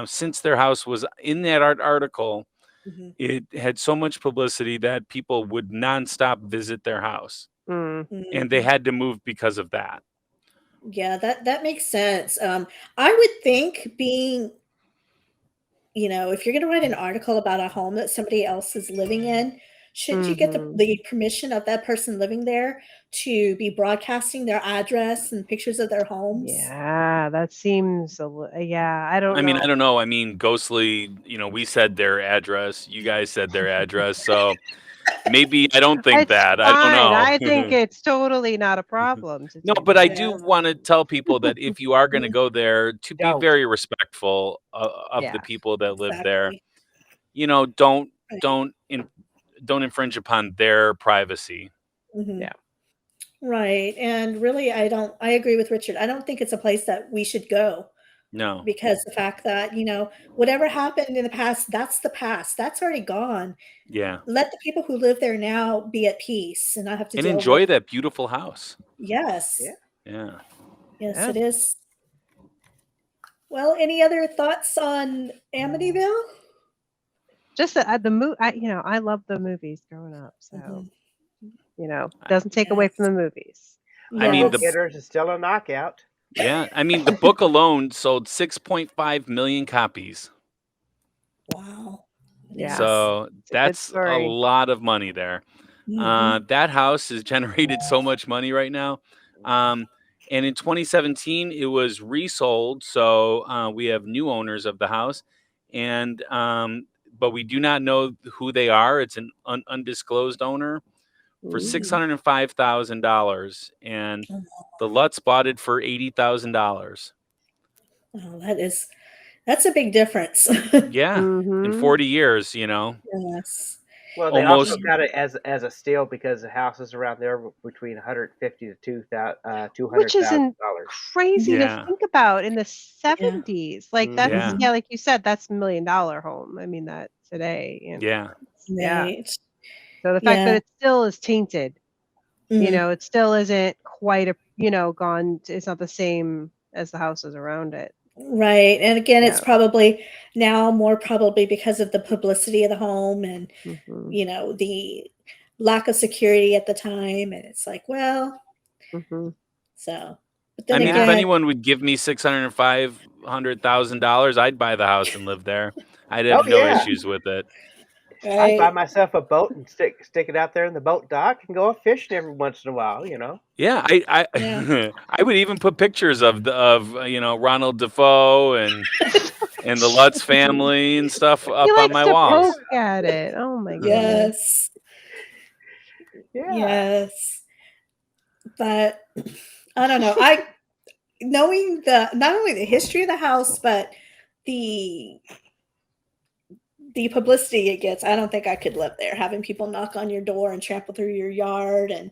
since their house was in that article, Mhm. it had so much publicity that people would nonstop visit their house, Mm. and they Mhm. had to move because of that. Yeah, that makes sense. I would think being, if you're going to write an article about a home that somebody else is living in, shouldn't you get Mhm. the permission of that person living there to be broadcasting their address and pictures of their homes? Yeah, that seems yeah, I I don't mean, I know. don't know. I mean, Ghostly, we said their address. You guys said their address. So maybe I don't think It's that. I don't fine. know. I think it's totally not a problem to No, do but I that. do Yeah. want to tell people that if you are going to Mhm. go there, to be Don't. very respectful of the Yeah. people that live there. Exactly. Don't Right. don't infringe upon their privacy. Mhm. Yeah. Right. And really, I agree with Richard. I don't think it's a place that we should go No. because the fact that, whatever happened in the past, that's the past. That's already gone. Yeah. Let the people who live there now be at peace and not have to And deal with. enjoy that beautiful house. Yes. Yeah. Yeah. Yes, Yeah. it is. Well, any other thoughts on Amityville? Just the I love the movies growing up, so Mhm. doesn't take away from Yes. the movies. I Go mean Go the Yes. Getters is still a knockout. yeah, I mean the book alone sold 6.5 million copies. Wow. Yeah, Yes. So it's a good that's a story. lot of money there. Mhm. That house has generated so much money right now. Um, and in 2017, it was resold. So we have new owners of the house, and but we do not know who they are. It's an undisclosed owner for Ooh. $605,000, and the Lutz bought it for $80,000. Oh, that's a big difference. Yeah, in Mhm. 40 years, Yes. Well, they also almost. Yeah. got it as a steal because the houses around there were between 150 to two hundred Which thousand isn't dollars. crazy to Yeah, think about in the Yeah. 70s. Like that's yeah, Mhm. yeah, like you said, that's $1 million home. I mean that today, yeah. yeah. Right. So the fact that Yeah. it still is tainted, Mhm. it still isn't quite gone. It's not the same as the houses around it. Right. And again, it's Yeah. probably now more probably because of the publicity of the home and, Mhm. the lack of security at the time. And it's like, well, Mhm. so, but I then mean, if Yeah. again, anyone would give me $605,000, I'd buy the house and live there. I'd Oh have no yeah, issues with it. I'd buy right. myself a boat and stick it out there in the boat dock and go fishing every once in a while. Yeah, Yeah. I would even put pictures of Ronald Defoe and the Lutz family and stuff He up on likes my to poke walls. at it. Oh my goodness. Yes. Yeah. Yes. But I don't know. Knowing not only the history of the house, but the the publicity it gets, I don't think I could live there. Having people knock on your door and trample through your yard and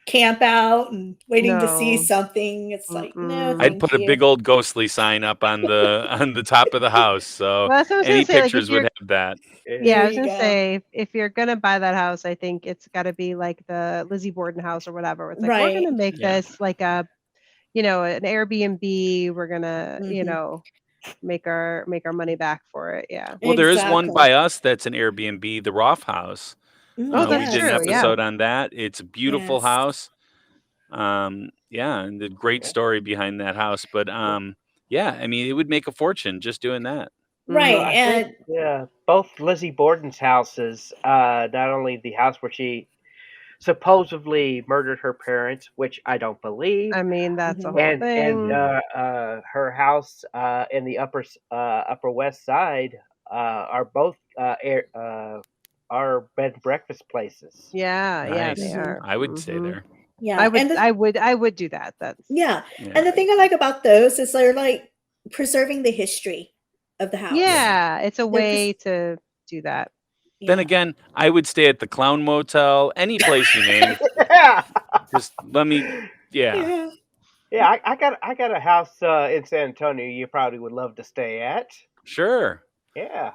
camp out and waiting to see No. something. It's like, no, Mm-mm. I'd thank put a you. big old ghostly sign up on the top of the house, so Well, that's what I was gonna any say. Like, if pictures would you're, have that. yeah, There I was you gonna go. say, if you're gonna buy that house, I think it's got to be like the Lizzie Borden house or whatever. Where it's like we're Right. gonna make Yeah. this like an Airbnb. We're gonna, Mhm. make our money back for it. Yeah. Well, there is one Exactly. by us that's an Airbnb, the Roth House. Mm, Oh, We that's did an true. yes. Yeah. episode on that. It's a beautiful Yes. house. Yeah, and the great Yeah. story behind that house. But yeah, I mean, it would make a fortune just doing that. Well, Right. Mhm. I think And both Lizzie Borden's houses, not only the house where she supposedly murdered her parents, which I don't believe, I mean, that's a mhm. whole and thing. her house in the upper west side are both are bed and breakfast places. Yeah. Yeah, they Nice. are. Mhm. I would stay Mhm. there. Yeah. I would. And I would do that. That's yeah. And Yeah. the thing I like about those is they're like preserving the history of the house. Yeah. yeah. It's a They're pres- way to do that. Then yeah. again, I would stay at the Clown Motel, any place you name. Yeah, Just let me. Yeah. Yeah. yeah. I got a house in San Antonio. You probably would love to stay at. Sure. Yeah.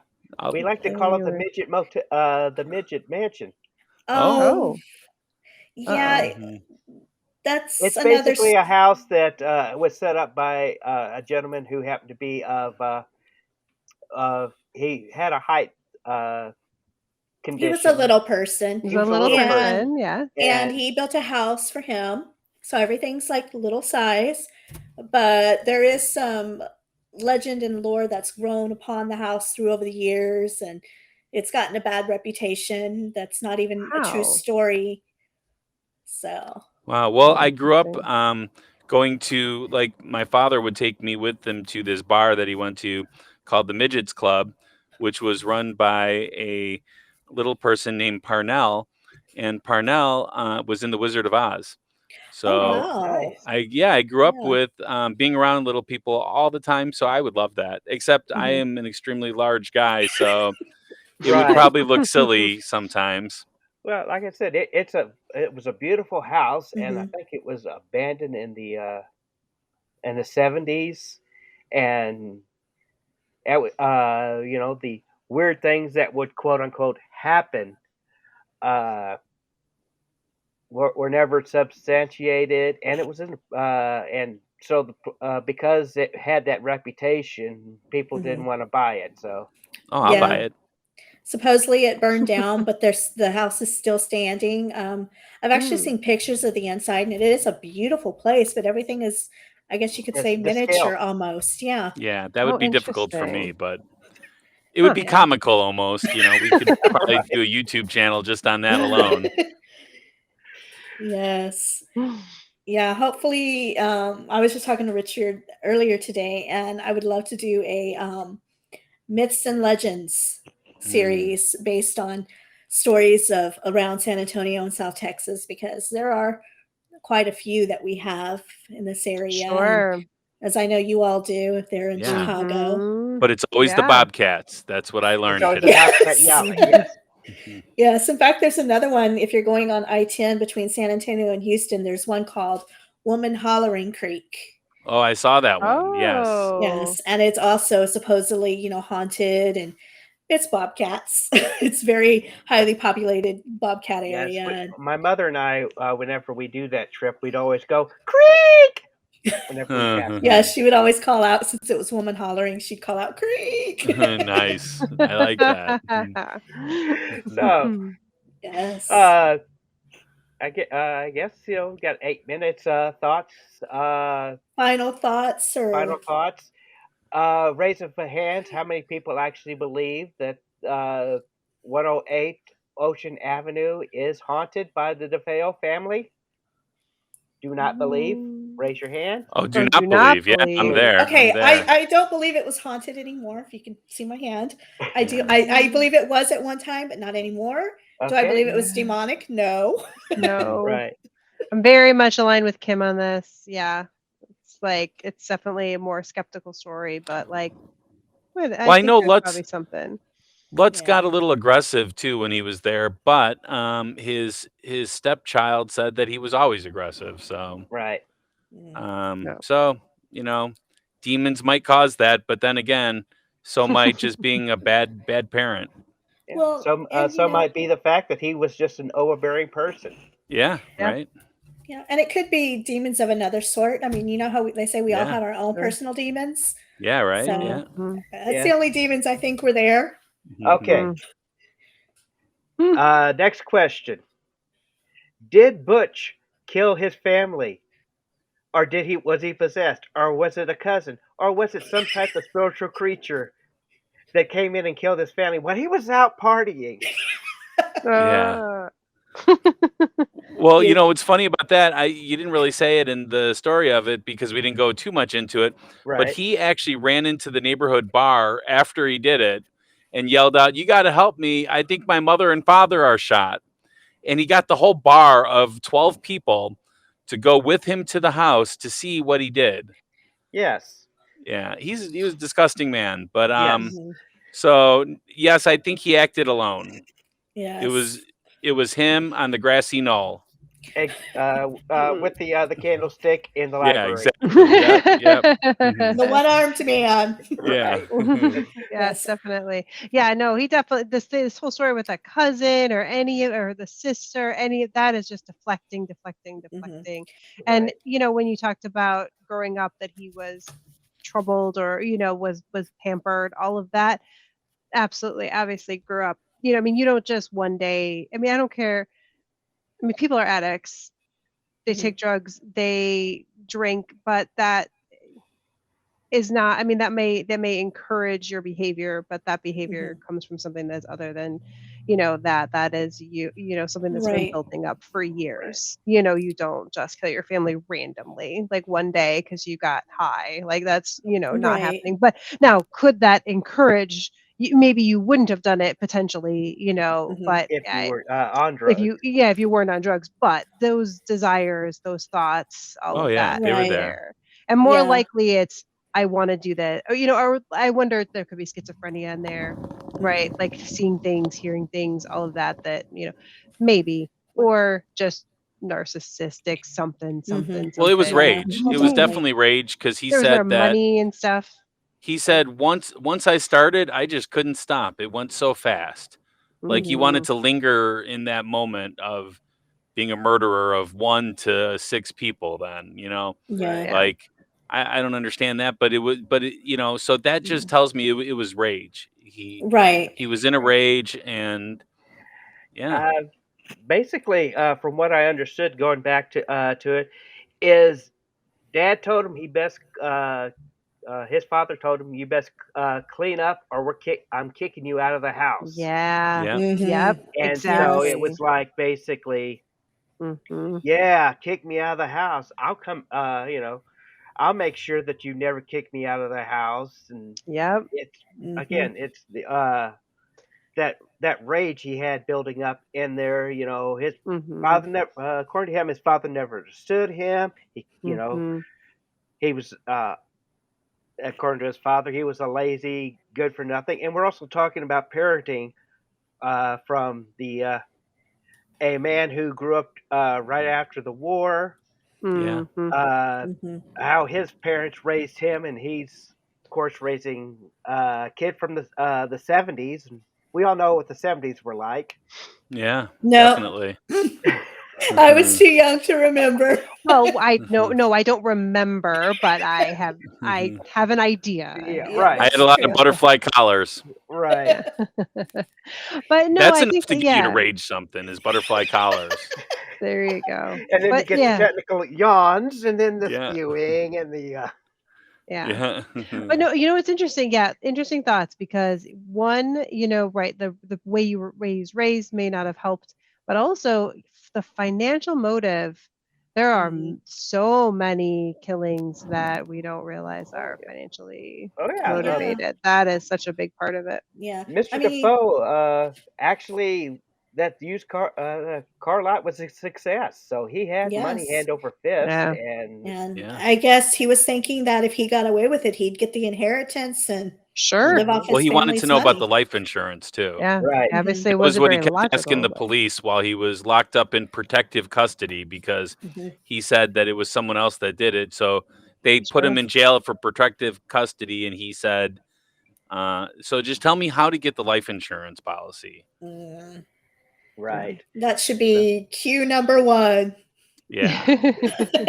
We I'll, like to call it the midget mansion. oh. Oh, Uh-oh. yeah, Mhm. that's It's another. basically a house that was set up by a gentleman who happened to be he had a height uh, He was a condition. little person, He's He a was a little little and person, person, yeah. and and he built a house for him, so everything's like little size. But there is some legend and lore that's grown upon the house through over the years, and it's gotten a bad reputation. That's not even a true Wow. story. So, Wow. Well, I grew up Interesting. going to, like, my father would take me with him to this bar that he went to called the Midgets Club, which was run by a little person named Parnell, and Parnell was in The Wizard of Oz. oh So oh, wow, nice. I grew up yeah, with being around little people all the time, so I would love that. Except I hmm am an extremely large guy, so it would Right. probably look silly sometimes. Well, like I said, it was a beautiful house, and I hmm think it was abandoned in the 70s, and the weird things that would quote unquote happen uh, were never substantiated, and it was in and so because it had that reputation, people hmm didn't want to buy it. So Oh, I'll buy yeah. it. Supposedly it burned down, but there's the house is still standing. I've actually Hmm. seen pictures of the inside, and it is a beautiful place, but everything is, I guess you could say, the miniature scale, almost. Yeah. Yeah, that would Oh, be difficult for me, interesting. but it would Huh. be Yeah. comical almost. We could probably do a YouTube channel just on that alone. Yes. Yeah, hopefully, I was just talking to Richard earlier today, and I would love to do a myths and legends Mm. series based on stories of around San Antonio and South Texas because there are quite a few that we have in this area, and Sure. as I know you all do if they're in Yeah, Chicago. Hmm. but it's always the Yeah. Bobcats. That's what I it's learned always the today. Bobcat. Yes. Yeah, Mhm. yes. Mhm. Yes, in fact, there's another one if you're going on I-10 between San Antonio and Houston, there's one called Woman Hollering Creek. Oh, I saw that one. Yes. Oh. Yes, and it's also supposedly, haunted and it's bobcats. It's very highly populated bobcat Yes, area. And my mother and I, whenever we do that trip, we'd always go creek whenever we pass yeah, by. Mhm. she would always call out since it was woman hollering, she'd call out creek. Nice. I like that. Mm. So, Yes. uh, I guess we got 8 minutes. Thoughts, Final thoughts final or thoughts. Raise of hands. How many people actually believe that 108 Ocean Avenue is haunted by the DeFeo family? Do not believe. Raise your hand. Oh, do Or do not not believe. Yeah, I'm believe. there. I'm okay, there. I don't believe it was haunted anymore. If you can see my hand, I believe it was at one time, but not anymore. Do I Okay. believe it was Yeah. demonic? No. No. Right. I'm very much aligned with Kim on this. Yeah. It's definitely a more skeptical story, but I Well, I think know there's probably something. Lutz Yeah. got a little aggressive too when he was there, but his stepchild said that he was always aggressive. So Right. Mm. No. so you know, demons might cause that, but then again, so might just being a bad parent. Yeah. Well, and So might be the fact that he was just an overbearing person. Yeah, Yeah. right. yeah, and it could be demons of another sort. I mean, you know how they say we all Yeah, have our own Sure. personal demons. yeah, right. So Yeah. Mhm. that's the Yeah. only demons I think were there. Okay. Mm. Hmm. Next question. Did Butch kill his family? Or was he possessed? Or was it a cousin? Or was it some type of spiritual creature that came in and killed his family when he was out partying? Yeah. Uh, Well, Yeah. what's funny about that, you didn't really say it in the story of it because we didn't go too much into it, but Right. he actually ran into the neighborhood bar after he did it and yelled out, "You got to help me. I think my mother and father are shot." And he got the whole bar of 12 people to go with him to the house to see what he did. Yes. Yeah, he was a disgusting man, but Yes. Mhm. so yes, I think he acted alone. It was Yes. it was him on the grassy knoll. With the candlestick in the Yeah, library. exactly. Yep. Mhm. The one-armed man. Yeah. Right. Yes, Yes. definitely. Yeah, no, he definitely this whole story with a cousin or or the sister, any of that is just deflecting, deflecting, Hmm. deflecting. And Right. when you talked about growing up that he was troubled or was pampered, all of that, absolutely, obviously grew up. I mean, you don't just one day. I mean, I don't care. I mean, people are addicts. They Hmm. take drugs, they drink, but that is not, I mean, that may encourage your behavior, but that behavior Hmm. comes from something that's other than that is something that's been Right. building up for Right. years. You don't just kill your family randomly like one day because you got high. Like that's not Right. happening. But now, could that encourage you? Maybe you wouldn't have done it potentially, Hmm. but If you were on if drugs. you weren't on drugs, but those desires, those thoughts, all Oh of yeah, that they were is Right. there. there. And more Yeah. likely it's I want to do that. Or I wonder if there could be schizophrenia in there, right? Hmm. Like seeing things, hearing things, all of that, maybe. Or just narcissistic something, Hmm. something, Well, it was something. Yeah. rage. Oh, It was totally. definitely rage because he There was more said that money and stuff. he said once I started, I just couldn't stop. It went so fast. Like you wanted Mm, to linger in that moment of being a murderer of 1 to 6 people then, Yeah. Right. yeah. like I don't understand that, but so that just Mhm. tells me it was rage. Right. He was in a rage and yeah. Uh, Basically, from what I understood, going back to it, is Dad told him he best. His father told him, "You best clean up, or I'm kicking you out of the house." Yeah. Yeah. Yep. Hmm. And so Yes. it was Exactly. like basically, Hmm. yeah, kick me out of the house. I'll come. I'll make sure that you never kick me out of the house. And Yep. it's Hmm. again, it's the that rage he had building up in there. His Hmm. father never, according to him, his father never understood him. Hmm. He was, according to his father, he was a lazy, good for nothing. And we're also talking about parenting from the a man who grew up right after the war. Yeah. Mhm. Uh, Hmm. how his parents raised him, and he's of course raising a kid from the 70s. And we all know what the 70s were like. Yeah. No, Definitely. I was Mhm. too young to remember. Well, I Mhm. no, I don't remember, but I Mhm. have an idea. Yeah, Yeah, I right, had a that's lot of true. butterfly collars. right. Yeah. But no, That's I enough think to get you to rage something is butterfly collars. there you go. And then you But get the yeah, technical yawns, and then the Yeah. spewing, and the yeah. Yeah. But no, it's interesting. Yeah, interesting thoughts because one, right, the way way he's raised may not have helped, but also the financial motive. There are Hmm. so many killings that we don't realize are financially oh yeah, Yeah. motivated. That is such a big part of it. Yeah. I Mr. mean, Defoe, actually, that used car lot was a success. So he had money yes. hand over fist, Yeah. and And Yeah. I guess he was thinking that if he got away with it, he'd get the inheritance and Sure. live off mhm, Well, his he wanted to family's know about the money. life insurance too. Yeah. right, Hmm. Obviously, That it was wasn't what he very kept asking logical, the but police while he was locked up in protective custody because Hmm. he said that it was someone else that did it. So they put him sure. in jail for protective custody, and he said, "So just tell me how to get the life insurance policy." Mm, Yeah. right. that should So, be cue number one. yeah.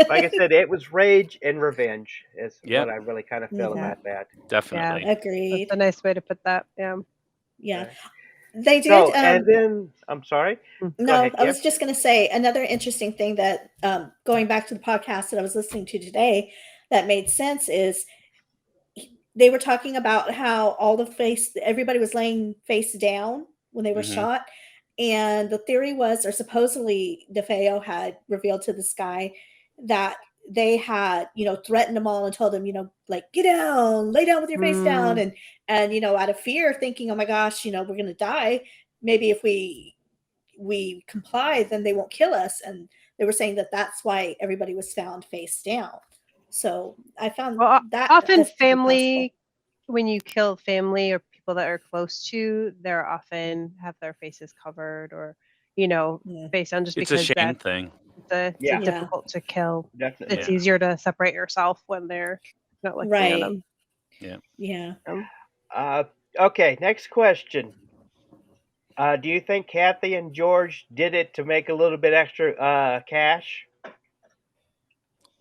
Like I said, it was rage and revenge is what Yep. I really kind of feel Hmm. about that. Yeah. Definitely. That's Agreed. a nice way to put that. Yeah. Yeah. Right. They did. So, and then I'm sorry. Mm. Go No, ahead, I Kim. was just going to say another interesting thing that going back to the podcast that I was listening to today that made sense is they were talking about how everybody was laying face down when they were Hmm. shot. And the theory was, or supposedly DeFeo had revealed to this guy that they had, threatened them all and told them, like, get down, lay down with your face down. Mm. And, out of fear, thinking, oh my gosh, we're going to die. Maybe if we comply, then they won't kill us. And they were saying that that's why everybody was found face down. So I found Well, that often as to be possible. family, when you kill family or people that are close to, they're often have their faces covered or, Yeah. face down just It's a because shame that's thing. It's Yeah. difficult to kill. Definitely. It's easier to separate yourself when they're not looking at them. Yeah. Okay, next question. Do you think Kathy and George did it to make a little bit extra cash?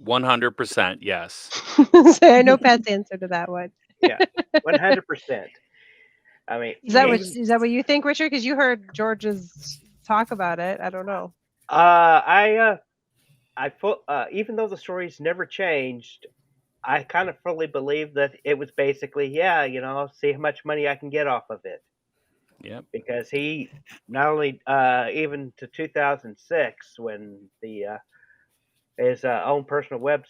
100% yes. So I know Pat's answer to that one. Yeah, 100%. I mean, Is that what you think, Richard? Because you heard George's talk about it. I don't know. Even though the stories never changed, I kind of fully believe that it was basically, see how much money I can get off of it. Yep. Because he not only even to 2006 when his own personal web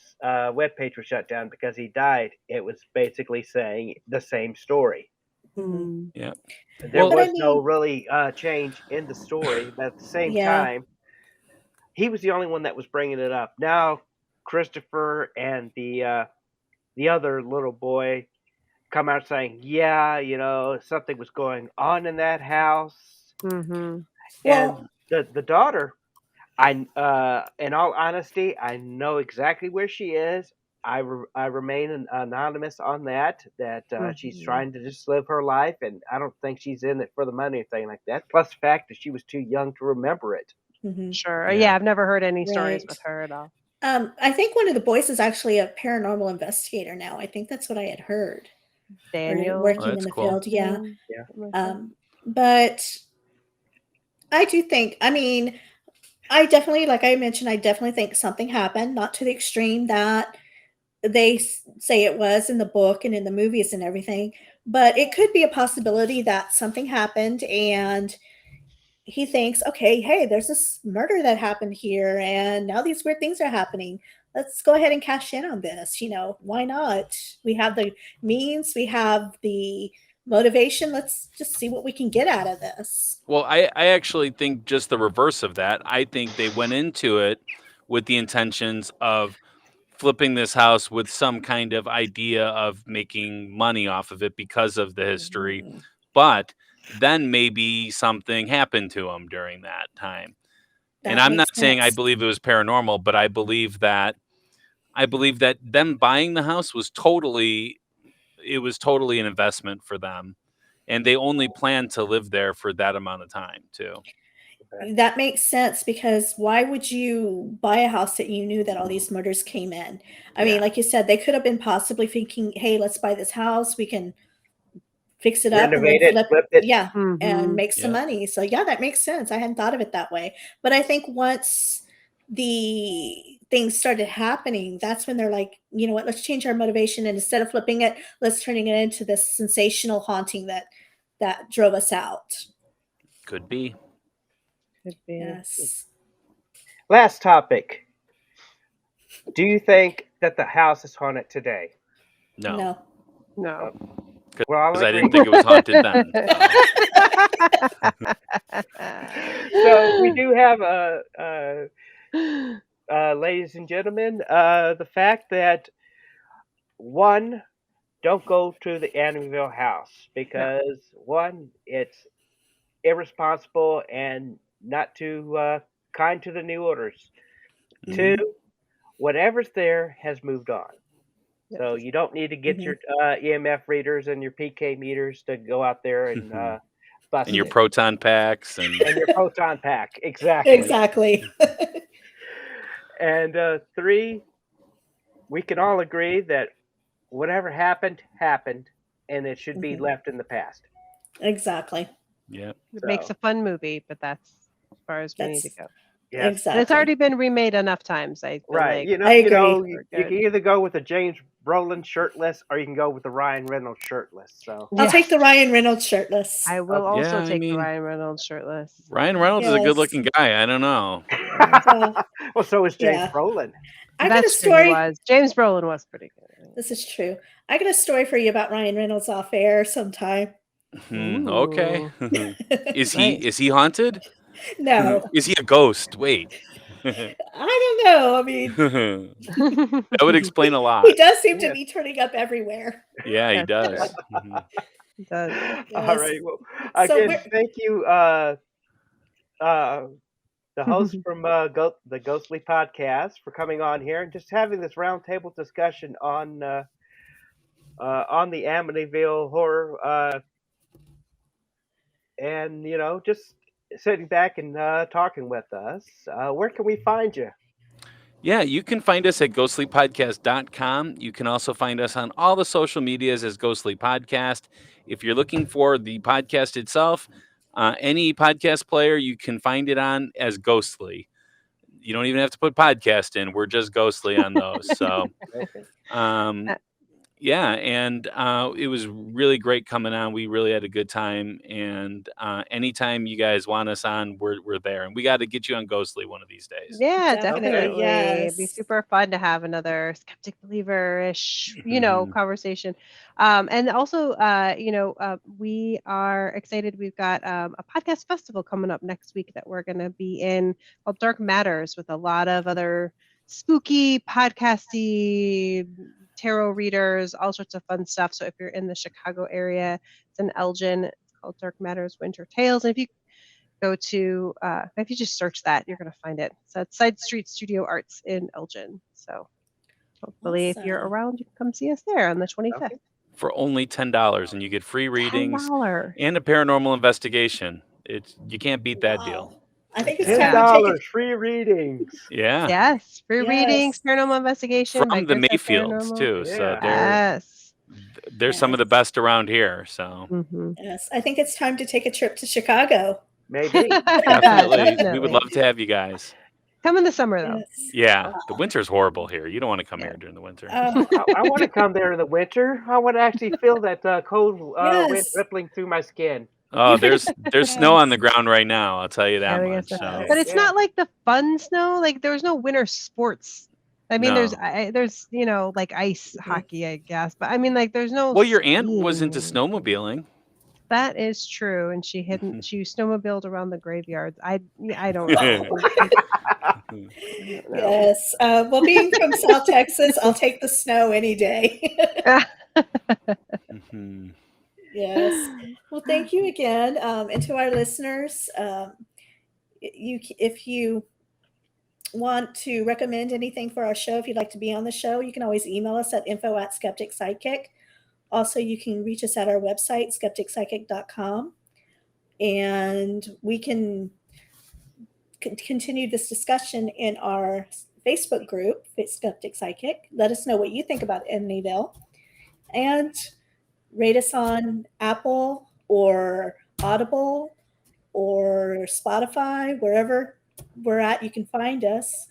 page was shut down because he died, it was basically saying the same story. Mhm. Yeah. There was no really change in the story, but at the same time, he was the only one that was bringing it up. Now, Christopher and the other little boy come out saying, something was going on in that house. Mm-hmm. And the daughter, in all honesty, I know exactly where she is. I remain anonymous on that. She's trying to just live her life, and I don't think she's in it for the money or anything like that. Plus the fact that she was too young to remember it. Mm-hmm. Sure. Yeah, I've never heard any stories with her at all. I think one of the boys is actually a paranormal investigator now. I think that's what I had heard. Daniel, working in the cool. field, yeah. But I do think, I definitely, like I mentioned, I definitely think something happened, not to the extreme that they say it was in the book and in the movies and everything, but it could be a possibility that something happened and he thinks, okay, hey, there's this murder that happened here and now these weird things are happening. Let's go ahead and cash in on this. Why not? We have the means, we have the motivation. Let's just see what we can get out of this. Well, I actually think just the reverse of that. I think they went into it with the intentions of flipping this house with some kind of idea of making money off of it because of the history. But then maybe something happened to them during that time. And I'm not saying I believe it was paranormal, but I believe that them buying the house was totally an investment for them. And they only planned to live there for that amount of time, too. That makes sense because why would you buy a house that you knew that all these murders came in? I mean, like you said, they could have been possibly thinking, hey, let's buy this house. We can fix it up and then flip it. Yeah, and make some money. So, yeah, that makes sense. I hadn't thought of it that way. But I think once the things started happening, that's when they're like, you know what, let's change our motivation. And instead of flipping it, let's turning it into this sensational haunting that drove us out. Could be. Yes. Last topic. Do you think that the house is haunted today? No. Because I didn't think it was haunted then. So we do have ladies and gentlemen, the fact that one, don't go to the Amityville house because one, it's irresponsible and not too kind to the new orders. Two, whatever's there has moved on. So you don't need to get your EMF readers and your PK meters to go out there and bust and your proton packs and your proton pack. Exactly. And three, we can all agree that whatever happened, and it should be left in the past. Exactly. Yeah. It makes a fun movie, but that's as far as we need to go. Yeah. Exactly. And it's already been remade enough times. I feel like. I agree. You can either go with a James Brolin shirtless or you can go with the Ryan Reynolds shirtless. So I'll take the Ryan Reynolds shirtless. I will also take the Ryan Reynolds shirtless. Ryan Reynolds is a good looking guy. I don't know. Well, so is James Brolin. I got a story. James Brolin was pretty good. This is true. I got a story for you about Ryan Reynolds off air sometime. Okay. Is he haunted? No. Is he a ghost? Wait. I don't know. I mean, that would explain a lot. He does seem to be turning up everywhere. Yeah, he does. He does. Yes. All right. Well, again, thank you, the host from the Ghostly Podcast, for coming on here and just having this roundtable discussion on the Amityville horror, and just sitting back and talking with us. Where can we find you? Yeah, you can find us at ghostlypodcast.com. You can also find us on all the social medias as Ghostly Podcast. If you're looking for the podcast itself, any podcast player, you can find it on as Ghostly. You don't even have to put podcast in. We're just Ghostly on those. So, yeah, and it was really great coming on. We really had a good time, and anytime you guys want us on, we're there, and we got to get you on Ghostly one of these days. Yeah, Definitely, definitely. It'd be yes. super fun to have another skeptic believer-ish, Mhm. conversation. And also, we are excited. We've got a podcast festival coming up next week that we're going to be in called Dark Matters with a lot of other spooky, podcasty, tarot readers, all sorts of fun stuff. So if you're in the Chicago area, it's in Elgin. It's called Dark Matters Winter Tales. And if you go to if you just search that, you're going to find it. So it's Side Street Studio Arts in Elgin. So hopefully if you're Awesome. around, you can come see us there on the 25th. Okay. For only $10, and you get free readings $10. and a paranormal investigation. You can't beat that deal. Wow. I think it's Yeah. time to take $10 free readings. Yeah, Yes, free readings, Yes. paranormal investigation by from the Griffith Mayfields Paranormal. too. So Yeah. Yes. they're some of the Yes. best around here. So Yes, I think it's time to take a trip to Chicago. Maybe. definitely, we would love to have you guys. Come in the summer though. Yes. Yeah, the winter's horrible here. You don't want to come Yeah. here during the winter. Oh, I want to come there in the winter. I want to actually feel that cold wind Yes. rippling through my skin. Oh, there's snow on the ground right now. I'll tell you that Yeah, I much. guess so. So But it's Yeah. not like the fun snow. Like there's no winter sports. I mean, No. there's like ice hockey, I guess. But I mean, like there's no. well, your aunt was into skiing. snowmobiling. That is true, and she snowmobiled around the graveyards. I don't know. yes. Well, being from South Texas, I'll take the snow any day. Mhm. Yes. Well, thank you again. And to our listeners, if you want to recommend anything for our show, if you'd like to be on the show, you can always email us at info@skepticpsychic. Also, you can reach us at our website, skepticpsychic.com. And we can continue this discussion in our Facebook group, Skeptic Psychic. Let us know what you think about Amityville. And rate us on Apple or Audible or Spotify, wherever we're at, you can find us.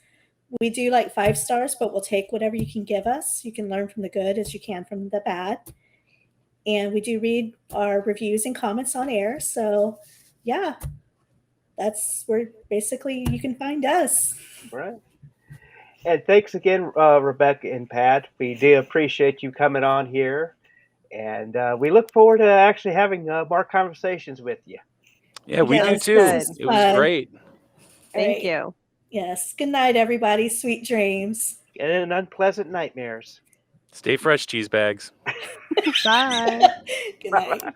We do like 5 stars, but we'll take whatever you can give us. You can learn from the good as you can from the bad. And we do read our reviews and comments on air. So, yeah, that's where basically you can find us. Right. And thanks again, Rebecca and Pat. We do appreciate you coming on here. And we look forward to actually having more conversations with you. Yeah, we do Yes, too. this is It was fun. great. Thank Great. you. Yes. Good night, everybody. Sweet dreams. And unpleasant nightmares. Stay fresh, cheese bags. Bye. Good night. Bye.